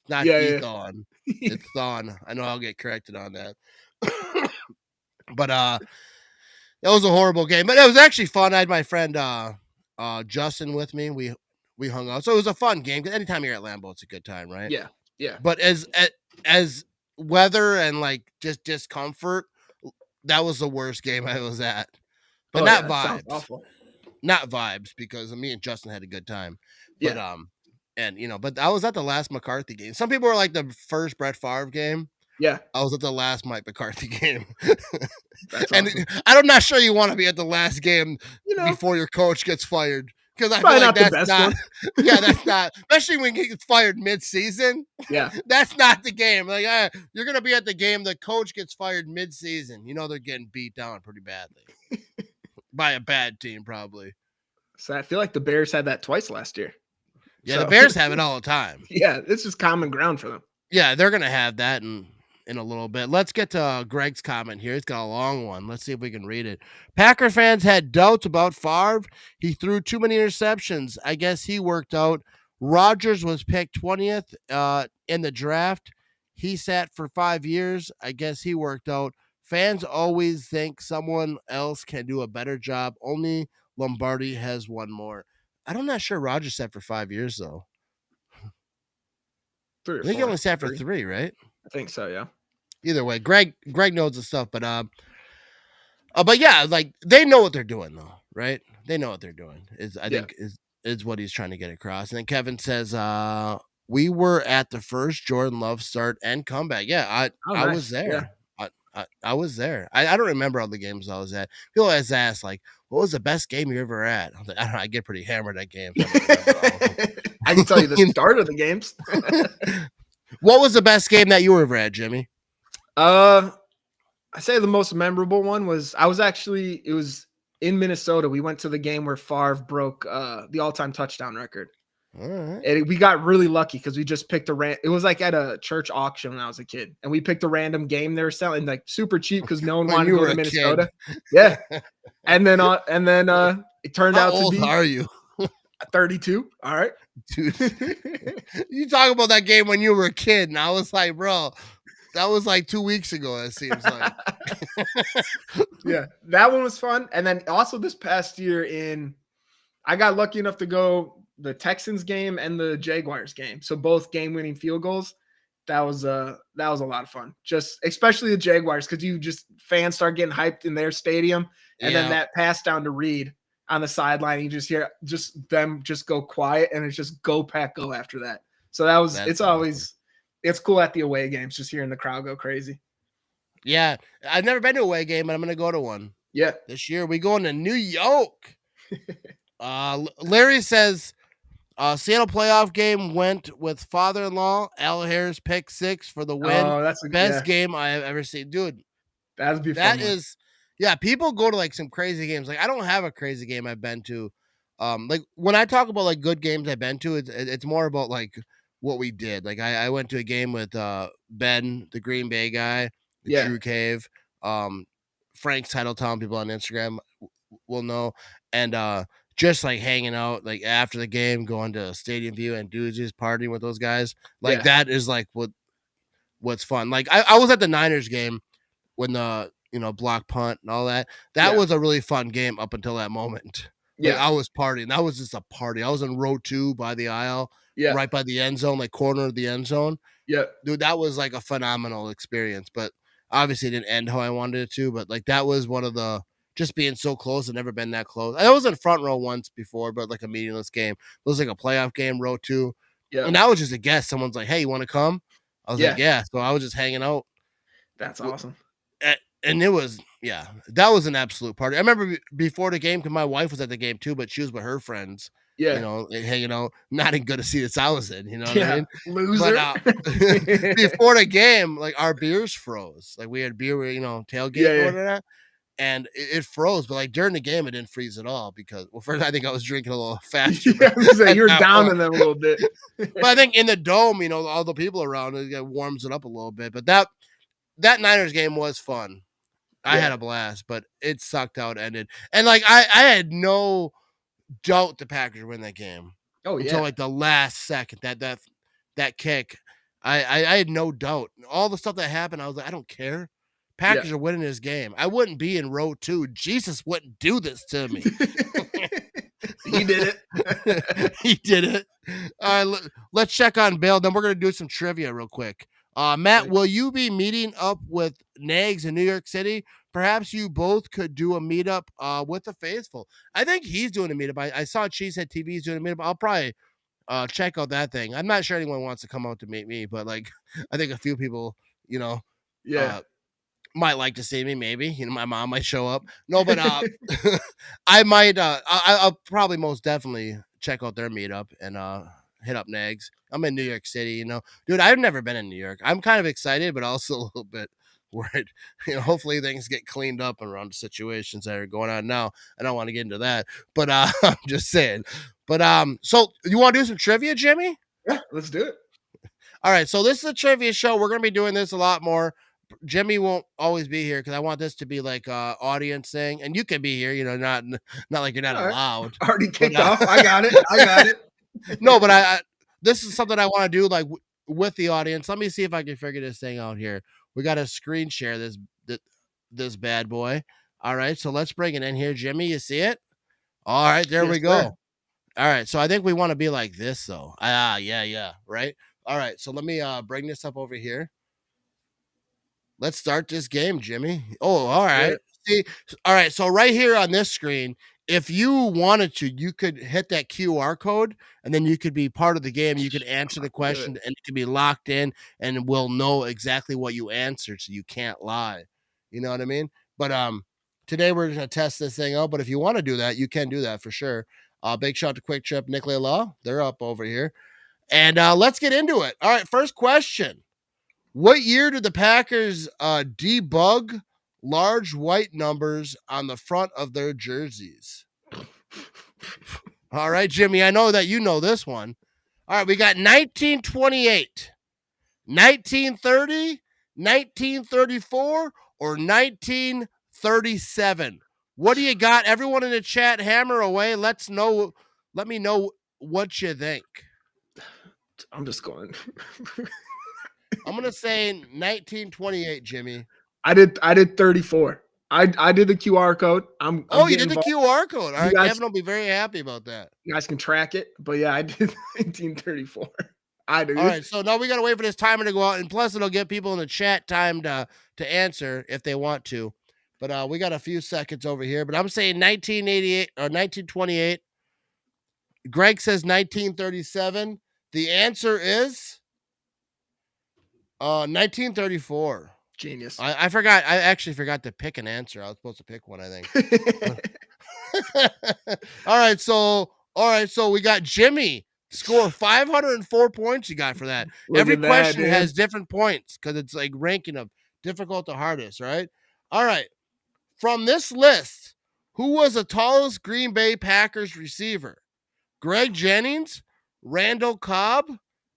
not de-thawing. It's thawing. I know I'll get corrected on that. But that was a horrible game, but it was actually fun. I had my friend Justin with me. We hung out, so it was a fun game. Because anytime you're at Lambeau, it's a good time, right? Yeah. But as weather and like just discomfort, that was the worst game I was at. But not vibes. Awful. Not vibes, because me and Justin had a good time. But but I was at the last McCarthy game. Some people were like the first Brett Favre game. Yeah. I was at the last Mike McCarthy game. That's and awesome. I'm not sure you want to be at the last game before your coach gets fired. Because I feel like that's not that's not, especially when he gets fired mid-season. Yeah. That's not the game. Like you're gonna be at the game, the coach gets fired mid-season. They're getting beat down pretty badly. By a bad team, probably. So I feel like the Bears had that twice last year. Yeah, the Bears have it all the time. Yeah, this is common ground for them. Yeah, they're gonna have that, and in a little bit. Let's get to Greg's comment here. He's got a long one. Let's see if we can read it. Packer fans had doubts about Favre. He threw too many interceptions. I guess he worked out. Rodgers was picked 20th in the draft. He sat for 5 years. I guess he worked out. Fans always think someone else can do a better job. Only Lombardi has one more. I'm not sure Rodgers sat for 5 years, though. I think he only sat for 3, right? I think so, yeah. Either way, Greg knows the stuff, but yeah, like they know what they're doing, though, right? They know what they're doing. I think is what he's trying to get across. And then Kevin says, we were at the first Jordan Love start and comeback. Yeah, I was there. Yeah. I was there. I don't remember all the games I was at. People always ask, like, what was the best game you ever at? I was like, I don't know, I get pretty hammered at games. I can tell you the start of the games. What was the best game that you were ever at, Jimmy? I say the most memorable one was it was in Minnesota. We went to the game where Favre broke the all-time touchdown record. All right. And we got really lucky because we just picked it was like at a church auction when I was a kid, and we picked a random game they were selling like super cheap because no one wanted to go to Minnesota. Yeah, and then it turned out to be. How old are you? 32. All right, dude. You talk about that game when you were a kid, and I was like, bro, that was like 2 weeks ago. It seems like. Yeah, that one was fun, and then also this past year I got lucky enough to go the Texans game and the Jaguars game. So both game-winning field goals. That was a lot of fun. Just especially the Jaguars, because fans start getting hyped in their stadium, and then that pass down to Reed on the sideline, you just hear them go quiet, and it's just go Pack go after that. So it's cool at the away games, just hearing the crowd go crazy. Yeah, I've never been to a away game, but I'm gonna go to one. Yeah, this year we going to New York. Larry says. Seattle playoff game went with father-in-law. Al Harris pick 6 for the win. Oh, that's the best game I have ever seen, dude. That'd be fun. Yeah. People go to like some crazy games. Like I don't have a crazy game I've been to. Like when I talk about like good games I've been to, it's more about like what we did. Like I went to a game with Ben, the Green Bay guy, the True Cave, Frank's Titletown. People on Instagram will know, and just like hanging out like after the game, going to Stadium View and dudes just partying with those guys. Like that is like what's fun. Like I was at the Niners game when the block punt and all that. That was a really fun game up until that moment. Like, I was partying. That was just a party. I was in row 2 by the aisle, right by the end zone, like corner of the end zone. Yeah, dude, that was like a phenomenal experience. But obviously it didn't end how I wanted it to. But like that was one of the. Just being so close, I've never been that close. I was in front row once before, but like a meaningless game. It was like a playoff game, row 2. Yeah. And I was just a guest. Someone's like, hey, you want to come? I was like, yeah. So I was just hanging out. That's awesome. And it was, that was an absolute party. I remember before the game, because my wife was at the game too, but she was with her friends. Yeah. Hanging out, not in good a seat as I was in, what I mean? Loser. But before the game, like our beers froze. Like we had beer, tailgate going that. And it froze, but like during the game, it didn't freeze at all because, well, first I think I was drinking a little faster. You were down in them a little bit. But I think in the dome, all the people around it warms it up a little bit. But that Niners game was fun. I had a blast, but it sucked how it ended. And like I had no doubt the Packers would win that game. Oh yeah, until like the last second that kick, I had no doubt. All the stuff that happened, I was like, I don't care. Packers are winning this game. I wouldn't be in row 2. Jesus wouldn't do this to me. He did it. He did it. All right, let's check on Bill. Then we're going to do some trivia real quick. Matt, will you be meeting up with Nags in New York City? Perhaps you both could do a meetup with the faithful. I think he's doing a meetup. I saw Cheesehead TV is doing a meetup. I'll probably check out that thing. I'm not sure anyone wants to come out to meet me, but like I think a few people, might like to see me, maybe. My mom might show up. No, but I might. I'll probably most definitely check out their meetup and hit up Nags. I'm in New York City, dude. I've never been in New York. I'm kind of excited, but also a little bit worried. Hopefully things get cleaned up around the situations that are going on now. I don't want to get into that, but I'm just saying. But so you want to do some trivia, Jimmy? Yeah, let's do it. All right, so this is a trivia show. We're going to be doing this a lot more. Jimmy won't always be here because I want this to be like a audience thing, and you can be here. Not like you're not allowed. Already kicked off. I got it. No, but I this is something I want to do like with the audience. Let me see if I can figure this thing out here. We got to screen share this bad boy. All right, so let's bring it in here, Jimmy. You see it? All right, there we go. Sir. All right, so I think we want to be like this though. Yeah, right. All right, so let me bring this up over here. Let's start this game, Jimmy. Oh, all right. See, all right. So right here on this screen, if you wanted to, you could hit that QR code, and then you could be part of the game. You could answer the question, and it could be locked in, and we'll know exactly what you answered, so you can't lie. You know what I mean? But today we're gonna test this thing out. But if you want to do that, you can do that for sure. Big shout out to Quick Trip, Nicola Law. They're up over here, and let's get into it. All right, first question. What year did the Packers debug large white numbers on the front of their jerseys? All right, Jimmy, I know that you know this one. All right, we got 1928, 1930, 1934, or 1937. What do you got? Everyone in the chat, hammer away. Let me know what you think. I'm just going. I'm going to say 1928, Jimmy. I did 34. I did the QR code. You did the QR code. All right, Kevin will be very happy about that. You guys can track it. But yeah, I did 1934. I did. All right, so now we got to wait for this timer to go out, and plus it'll give people in the chat time to answer if they want to. But we got a few seconds over here. But I'm saying 1988 or 1928. Greg says 1937. The answer is 1934. Genius. I forgot. I actually forgot to pick an answer. I was supposed to pick one, I think. All right, so we got Jimmy score 504 points. You got for that. Every question has different points because it's like ranking of difficult to hardest, right? All right. From this list, who was the tallest Green Bay Packers receiver? Greg Jennings, Randall Cobb,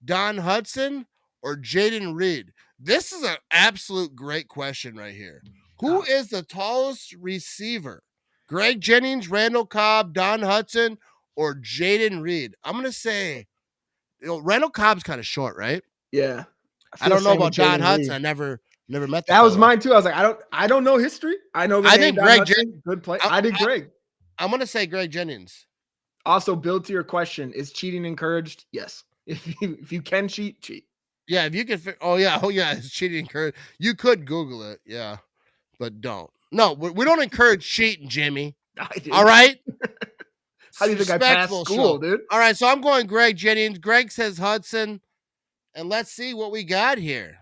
Don Hudson, or Jaden Reed? This is an absolute great question right here. Who is the tallest receiver? Greg Jennings, Randall Cobb, Don Hudson, or Jaden Reed? I'm going to say, Randall Cobb's kind of short, right? Yeah. I don't know about Don Hudson. I never met that. Was mine too. I was like, I don't know history. I know the name think Greg Jennings, good play. I did Greg. I'm going to say Greg Jennings. Also, Bill, to your question, is cheating encouraged? Yes. If you can cheat. Yeah, if you can. Oh yeah, it's cheating encouraged. You could Google it, yeah, but don't. No, we don't encourage cheating, Jimmy. All right. How do you think I passed school, dude? All right, so I'm going Greg Jennings. Greg says Hudson, and let's see what we got here.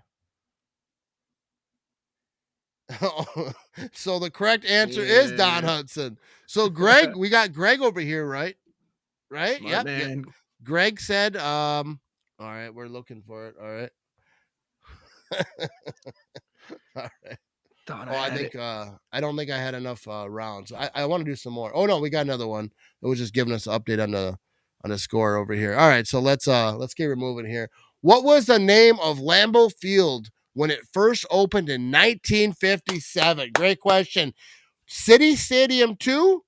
So the correct answer is Don Hudson. So Greg, we got Greg over here, right? Right? Yep. Greg said, all right, we're looking for it. All right. All right. I don't think I had enough rounds. I want to do some more. Oh no, we got another one. It was just giving us an update on the score over here. All right, so let's get moving here. What was the name of Lambeau Field when it first opened in 1957? Great question. City Stadium 2,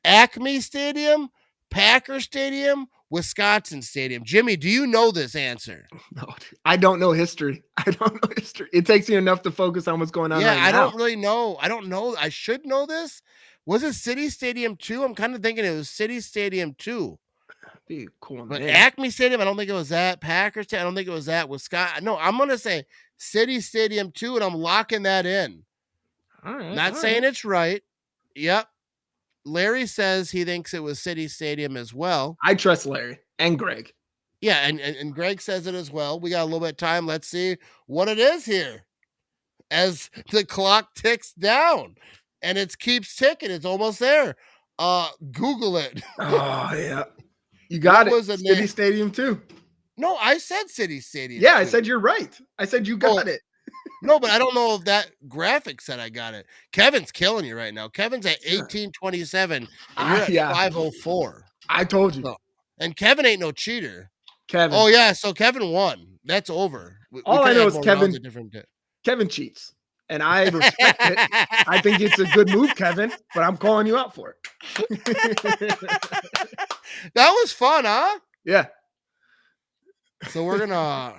Acme Stadium, Packer Stadium, Wisconsin Stadium. Jimmy, do you know this answer? No, I don't know history. It takes me enough to focus on what's going on. Yeah, I don't really know. I don't know. I should know this. Was it City Stadium 2? I'm kind of thinking it was City Stadium 2. Be cool, but Acme Stadium, I don't think it was that. Packer Stadium, I don't think it was that. Wisconsin. No, I'm gonna say City Stadium 2, and I'm locking that in. All right. Not saying it's right. Yep. Larry says he thinks it was City Stadium as well. I trust Larry and Greg. Yeah, and Greg says it as well. We got a little bit of time. Let's see what it is here as the clock ticks down. And it keeps ticking. It's almost there. Google it. Oh, yeah. You got it. City Stadium 2. No, I said City Stadium. Yeah, 2. I said you're right. I said you got it. No, but I don't know if that graphic said I got it. Kevin's killing you right now. Kevin's at 1827, and you're at 504. I told you. So, and Kevin ain't no cheater. Kevin. Oh yeah, so Kevin won. That's over. All I know is Kevin cheats, and I respect it. I think it's a good move, Kevin, but I'm calling you out for it. That was fun, huh? Yeah. So we're gonna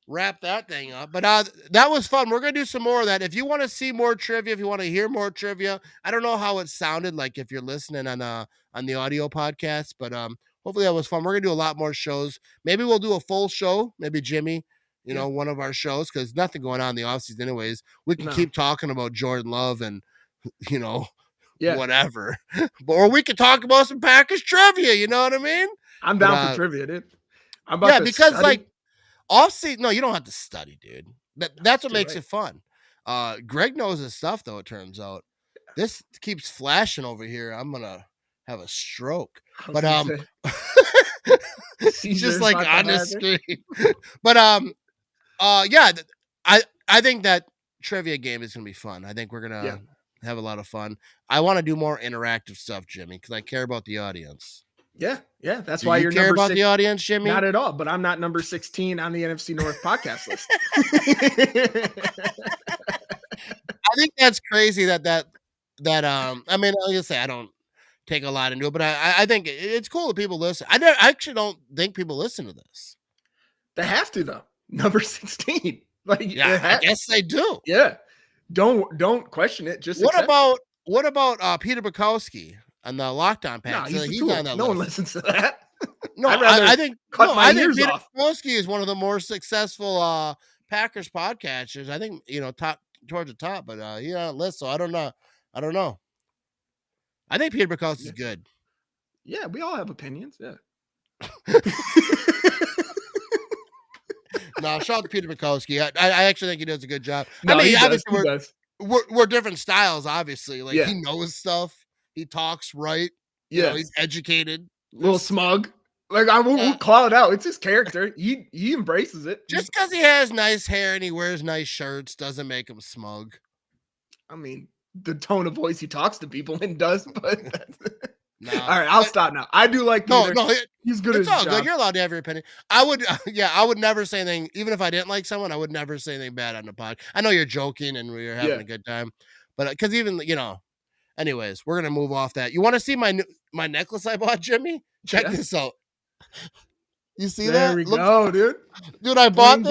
wrap that thing up. But that was fun. We're gonna do some more of that. If you want to see more trivia, if you want to hear more trivia, I don't know how it sounded like if you're listening on the audio podcast, but hopefully that was fun. We're gonna do a lot more shows. Maybe we'll do a full show. Maybe Jimmy, one of our shows, because nothing going on in the offseason anyways. We can keep talking about Jordan Love and whatever. Or we could talk about some Packers trivia, you know what I mean? I'm down for trivia, dude. I'm about to because study. Like off-season, no, you don't have to study, dude. That's what makes it fun. Greg knows his stuff, though, it turns out. This keeps flashing over here. I'm gonna have a stroke. But just like on the screen. But yeah, I think that trivia game is gonna be fun. I think we're gonna have a lot of fun. I want to do more interactive stuff, Jimmy, because I care about the audience. Yeah. That's why you're care number about 6, the audience, Jimmy. Not at all, but I'm not number 16 on the NFC North podcast list. I think that's crazy that I mean, like I say, I don't take a lot into it, but I think it's cool that people listen. I actually don't think people listen to this. They have to, though. Number 16. Like, I guess they do. Yeah. Don't question it. Just what about Peter Bukowski on the Lockdown Pack? No, he's on that no list. One listens to that. No, I think Peter Bukowski is one of the more successful Packers podcasters. I think top towards the top, but he's on the list, so I don't know. I think Peter Bukowski is good. Yeah, we all have opinions. Yeah. No, shout out to Peter Bukowski. I actually think he does a good job. No, I mean, obviously we're different styles, obviously. Like he knows stuff. He talks right. Yeah, he's educated. A little smug. Like I won't call it out. It's his character. He embraces it. Just because he has nice hair and he wears nice shirts doesn't make him smug. I mean, the tone of voice he talks to people in does, but all right, I'll stop now. I do like Peter. No, he's good. It's all good. You're allowed to have your opinion. I would never say anything. Even if I didn't like someone, I would never say anything bad on the pod. I know you're joking and we're having a good time, but because even anyways, we're gonna move off that. You want to see my necklace I bought, Jimmy? Check this out. You see that? There we go, dude. Dude, I bought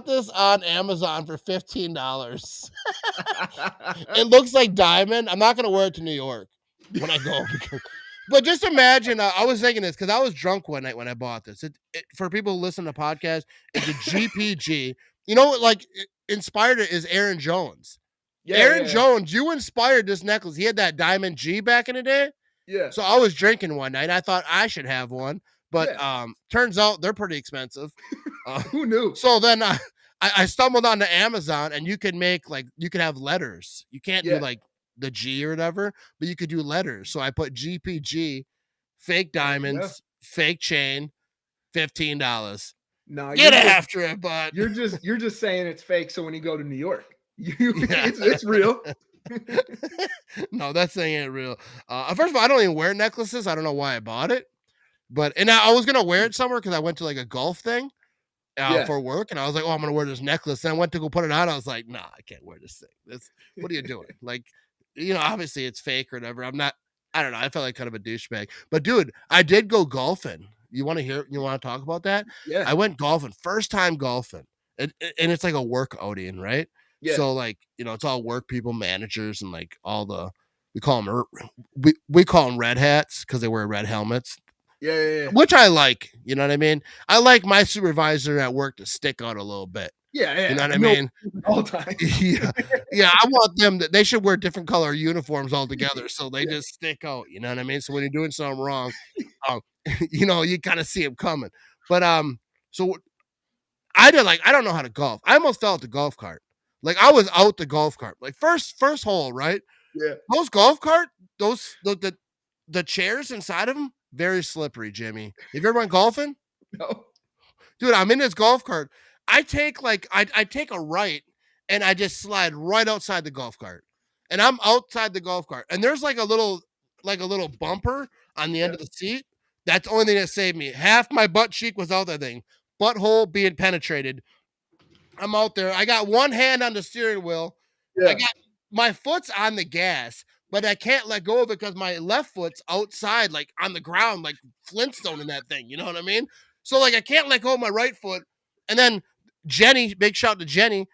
this on Amazon for $15. It looks like diamond. I'm not gonna wear it to New York when I go. But just imagine, I was thinking this because I was drunk one night when I bought this. For people who listen to podcasts, it's a GPG. Inspired it is Aaron Jones. Yeah, Aaron Jones, you inspired this necklace. He had that diamond G back in the day. Yeah. So I was drinking one night. And I thought I should have one, but turns out they're pretty expensive. Who knew? So then I stumbled onto Amazon, and you could make you could have letters. You can't do the G or whatever, but you could do letters. So I put GPG, fake diamonds, fake chain, $15. No, get after it, but you're just saying it's fake. So when you go to New York, it's real. No, that thing ain't real. First of all, I don't even wear necklaces. I don't know why I bought it, but I was gonna wear it somewhere because I went to a golf thing for work, and I was like, oh, I'm gonna wear this necklace. And I went to go put it on. I was like, nah, I can't wear this thing. What are you doing? Obviously it's fake or whatever. I don't know. I felt like kind of a douchebag. But dude, I did go golfing. You want to talk about that? Yeah. I went golfing. First time golfing. And it's like a work outing, right? Yeah. So it's all work people, managers, and all we call them red hats because they wear red helmets. Yeah. Which I like. You know what I mean? I like my supervisor at work to stick out a little bit. Yeah. You know what I mean? All the time. Yeah. I want them they should wear different color uniforms altogether so they just stick out. You know what I mean? So when you're doing something wrong, you kind of see them coming. But so I did I don't know how to golf. I almost fell out the golf cart. I was out the golf cart. First hole, right? Yeah. Those golf cart, the chairs inside of them, very slippery, Jimmy. Have you ever went golfing? No. Dude, I'm in this golf cart. I take I take a right and I just slide right outside the golf cart. And I'm outside the golf cart. And there's a little bumper on the end of the seat. That's the only thing that saved me. Half my butt cheek was out that thing. Butthole being penetrated. I'm out there. I got one hand on the steering wheel. Yeah. I got my foot's on the gas, but I can't let go of it because my left foot's outside, like on the ground, like Flintstone in that thing. You know what I mean? So like I can't let go of my right foot. And then Jenny, big shout to Jenny,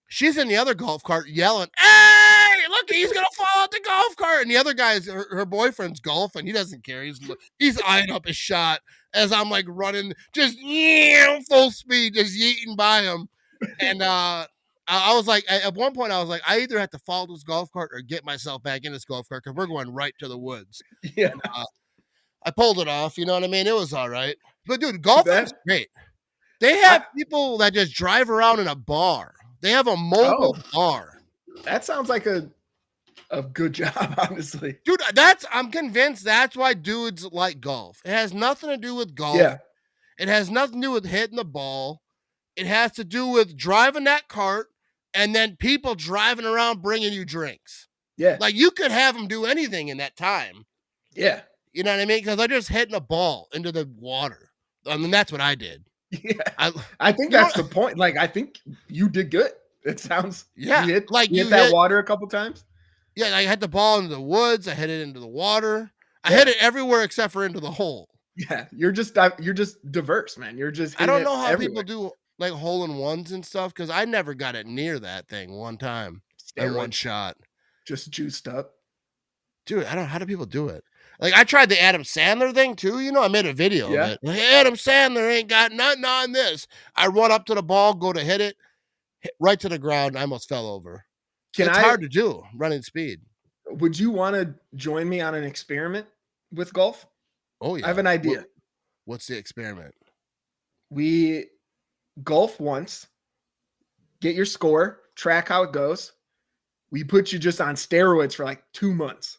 she's in the other golf cart yelling, "Hey, look, he's gonna fall out the golf cart!" And the other guy's her boyfriend's golfing. He doesn't care. He's eyeing up his shot as I'm like running, just full speed, just yeeting by him. And I was like, at one point, I was like, I either have to follow this golf cart or get myself back in this golf cart because we're going right to the woods. Yeah. And, I pulled it off. You know what I mean? It was all right. But dude, golfing is great. They have people that just drive around in a bar. They have a mobile bar. That sounds like a good job, honestly. Dude, I'm convinced that's why dudes like golf. It has nothing to do with golf. Yeah. It has nothing to do with hitting the ball. It has to do with driving that cart and then people driving around bringing you drinks. Yeah. Like you could have them do anything in that time. Yeah. You know what I mean? Because they're just hitting a ball into the water. I mean, that's what I did. Yeah. I think that's the point. Like, I think you did good. It sounds. Yeah. You hit that water a couple times. Yeah. I hit the ball into the woods. I hit it into the water. I hit it everywhere except for into the hole. Yeah. You're just diverse, man. You're just. I don't know how people do like hole in ones and stuff because I never got it near that thing one time in one shot. Just juiced up. Dude, I don't know. How do people do it? Like, I tried the Adam Sandler thing, too. You know, I made a video of it. Like, Adam Sandler ain't got nothing on this. I run up to the ball, go to hit it, right to the ground. I almost fell over. It's hard to do, running speed. Would you want to join me on an experiment with golf? Oh, yeah. I have an idea. What's the experiment? We golf once, get your score, track how it goes. We put you just on steroids for like 2 months.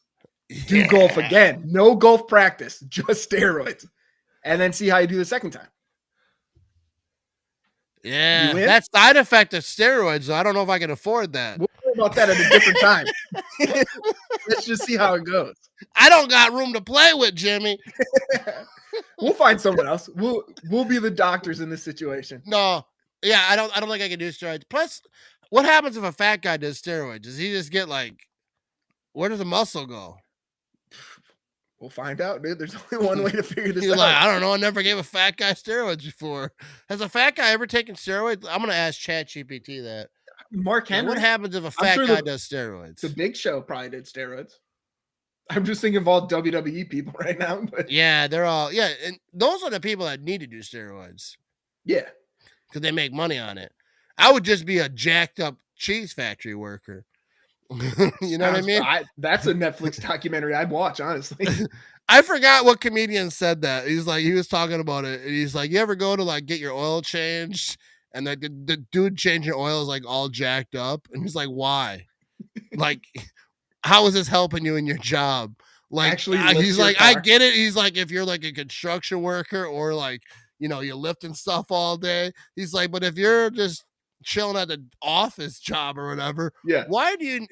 Do golf again. No golf practice, just steroids. And then see how you do the second time. Yeah, that's side effect of steroids. So I don't know if I can afford that. We'll worry about that at a different time. Let's just see how it goes. I don't got room to play with, Jimmy. We'll find someone else. We'll be the doctors in this situation. No. Yeah, I don't think I can do steroids. Plus, what happens if a fat guy does steroids? Does he just get like, where does the muscle go? We'll find out, dude. There's only one way to figure this out. Like, I don't know. I never gave a fat guy steroids before. Has a fat guy ever taken steroids? I'm going to ask ChatGPT that. Mark Henry. What happens if a fat guy does steroids? The Big Show probably did steroids. I'm just thinking of all WWE people right now. But. Yeah, they're all, and those are the people that need to do steroids. Yeah. Because they make money on it. I would just be a jacked up cheese factory worker. You know what I mean? That's a Netflix documentary I'd watch, honestly. I forgot what comedian said that. He was talking about it. And he's like, you ever go to like get your oil changed? And like the dude changing oil is like all jacked up. And he's like, why? Like, how is this helping you in your job? Like, actually, he's like, I get it. He's like, if you're like a construction worker or like, you know, you're lifting stuff all day. He's like, but if you're just chilling at the office job or whatever, why do you?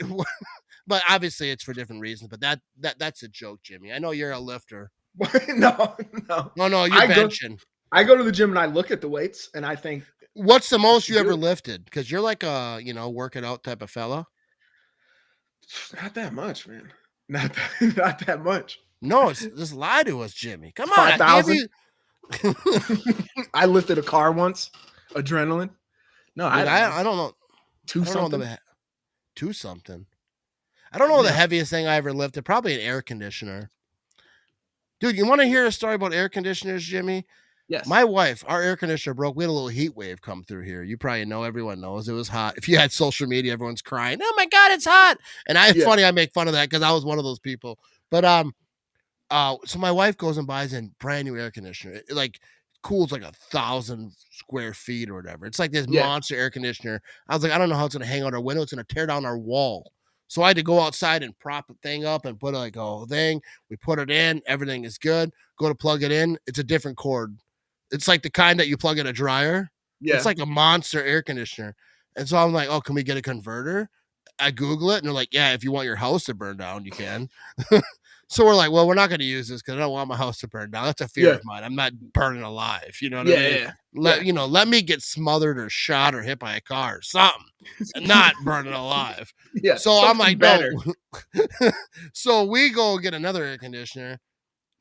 But obviously, it's for different reasons. But that's a joke, Jimmy. I know you're a lifter. No. You're benching. I go to the gym and I look at the weights and I think, what's the most you ever lifted? Because you're like a working out type of fella. Not that much, man. Not that much. No, just lie to us, Jimmy. Come on, 5,000. I lifted a car once. Adrenaline. No, I don't know. Two something. I don't know the heaviest thing I ever lifted. Probably an air conditioner. Dude, you want to hear a story about air conditioners, Jimmy? Yes. My wife, our air conditioner broke. We had a little heat wave come through here. You probably know. Everyone knows it was hot. If you had social media, everyone's crying. Oh my God, it's hot. And funny, I make fun of that because I was one of those people. But so my wife goes and buys a brand new air conditioner. It like cools like 1,000 square feet or whatever. It's like this monster air conditioner. I was like, I don't know how it's gonna hang out our window. It's gonna tear down our wall. So I had to go outside and prop the thing up and put like a whole thing. We put it in. Everything is good. Go to plug it in. It's a different cord. It's like the kind that you plug in a dryer. Yeah. It's like a monster air conditioner. And so I'm like, oh, can we get a converter? I Google it and they're like, yeah, if you want your house to burn down, you can. So we're like, well, we're not going to use this because I don't want my house to burn down. That's a fear of mine. I'm not burning alive. You know what I mean? Let me get smothered or shot or hit by a car or something, and not burning alive. So I'm like, better. No. So we go get another air conditioner,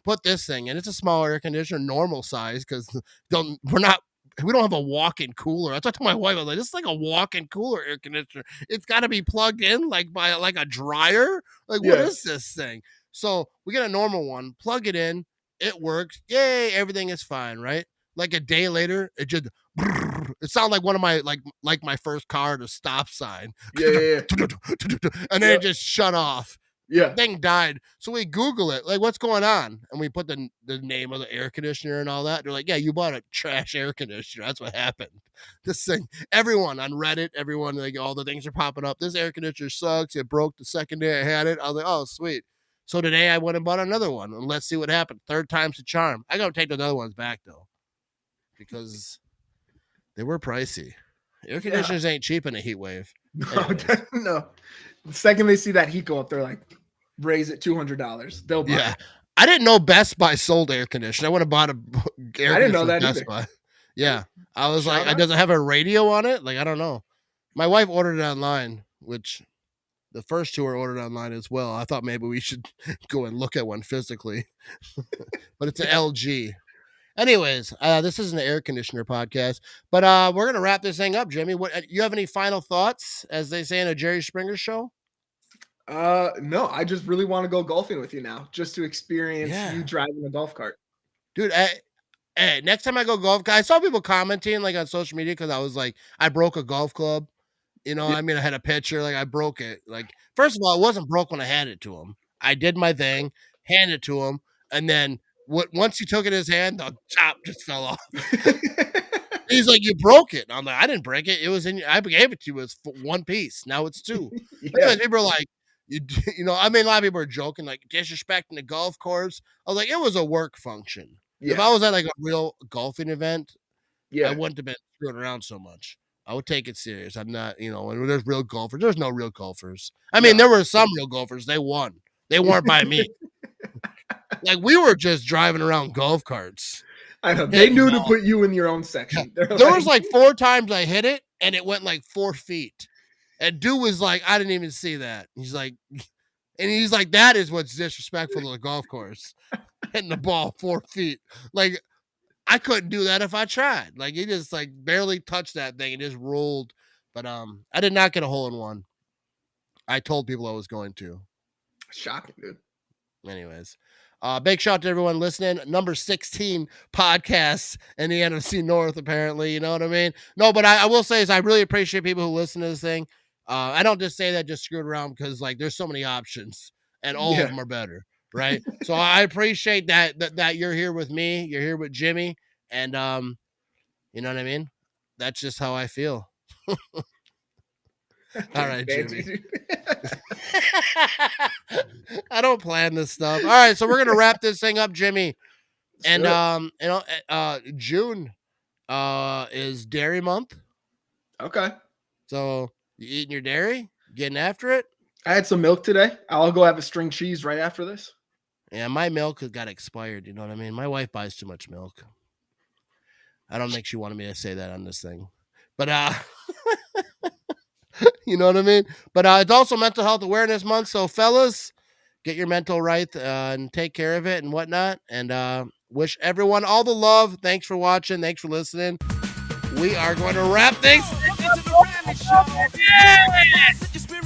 put this thing in. It's a small air conditioner, normal size, because we don't have a walk-in cooler. I talked to my wife. I was like, this is like a walk-in cooler air conditioner. It's got to be plugged in by a dryer. Like, what is this thing? So we get a normal one, plug it in, it works. Yay, everything is fine, right? Like a day later, it just it sounded like one of my like my first car at a stop sign. And then it just shut off. The thing died. So we Google it, like, what's going on? And we put the name of the air conditioner and all that. They're like, yeah, you bought a trash air conditioner. That's what happened. This thing, everyone on Reddit, everyone, like, all the things are popping up. This air conditioner sucks. It broke the second day I had it. I was like, oh, sweet. So today I went and bought another one, and let's see what happened. Third time's the charm. I gotta take those other ones back though, because they were pricey. Air conditioners ain't cheap in a heat wave. No. The second they see that heat go up, they're like, raise it $200. They'll buy it. I didn't know Best Buy sold air conditioner. I would have bought a air conditioner. I didn't know that Best either. Buy. Yeah. I was like, does it have a radio on it? Like, I don't know. My wife ordered it online, which the first two are ordered online as well. I thought maybe we should go and look at one physically, but it's an LG. Anyways, this isn't an air conditioner podcast, but we're going to wrap this thing up, Jimmy. What, you have any final thoughts, as they say in a Jerry Springer show? No, I just really want to go golfing with you now, just to experience you driving a golf cart. Dude, next time I go golf, I saw people commenting like on social media because I was like, I broke a golf club. You know, I mean, I had a picture, like I broke it. Like, first of all, it wasn't broke when I handed it to him. I did my thing, handed it to him, and then once he took it in his hand, the top just fell off. He's like, you broke it. And I'm like, I didn't break it. It was I gave it to you as one piece. Now it's two. People are like, you know, I mean, a lot of people are joking, like disrespecting the golf course. I was like, it was a work function. If I was at like a real golfing event, I wouldn't have been screwing around so much. I would take it serious. I'm not, you know, when there's real golfers, there's no real golfers. I mean, there were some real golfers. They won. They weren't by me. Like, we were just driving around golf carts. I know. They knew to put you in your own section. There was like 4 times I hit it, and it went like 4 feet. And dude was like, I didn't even see that. He's like, that is what's disrespectful to the golf course. Hitting the ball 4 feet. Like, I couldn't do that if I tried. Like, he just like barely touched that thing and just rolled. But I did not get a hole in one. I told people I was going to. Shocking, dude. Anyways, big shout out to everyone listening. Number 16 podcasts in the NFC North, apparently. You know what I mean? No, but I will say is I really appreciate people who listen to this thing. I don't just say that just screwed around because like there's so many options and all of them are better. Right. So I appreciate that you're here with me. You're here with Jimmy. And you know what I mean? That's just how I feel. All right, Jimmy. I don't plan this stuff. All right, so we're gonna wrap this thing up, Jimmy. And you know, June is dairy month. Okay. So you eating your dairy? Getting after it? I had some milk today. I'll go have a string cheese right after this. Yeah, my milk got expired. You know what I mean? My wife buys too much milk. I don't think she wanted me to say that on this thing. But, you know what I mean? But it's also Mental Health Awareness Month. So, fellas, get your mental right and take care of it and whatnot. And wish everyone all the love. Thanks for watching. Thanks for listening. We are going to wrap things. Welcome to the Ramage Show. Yeah!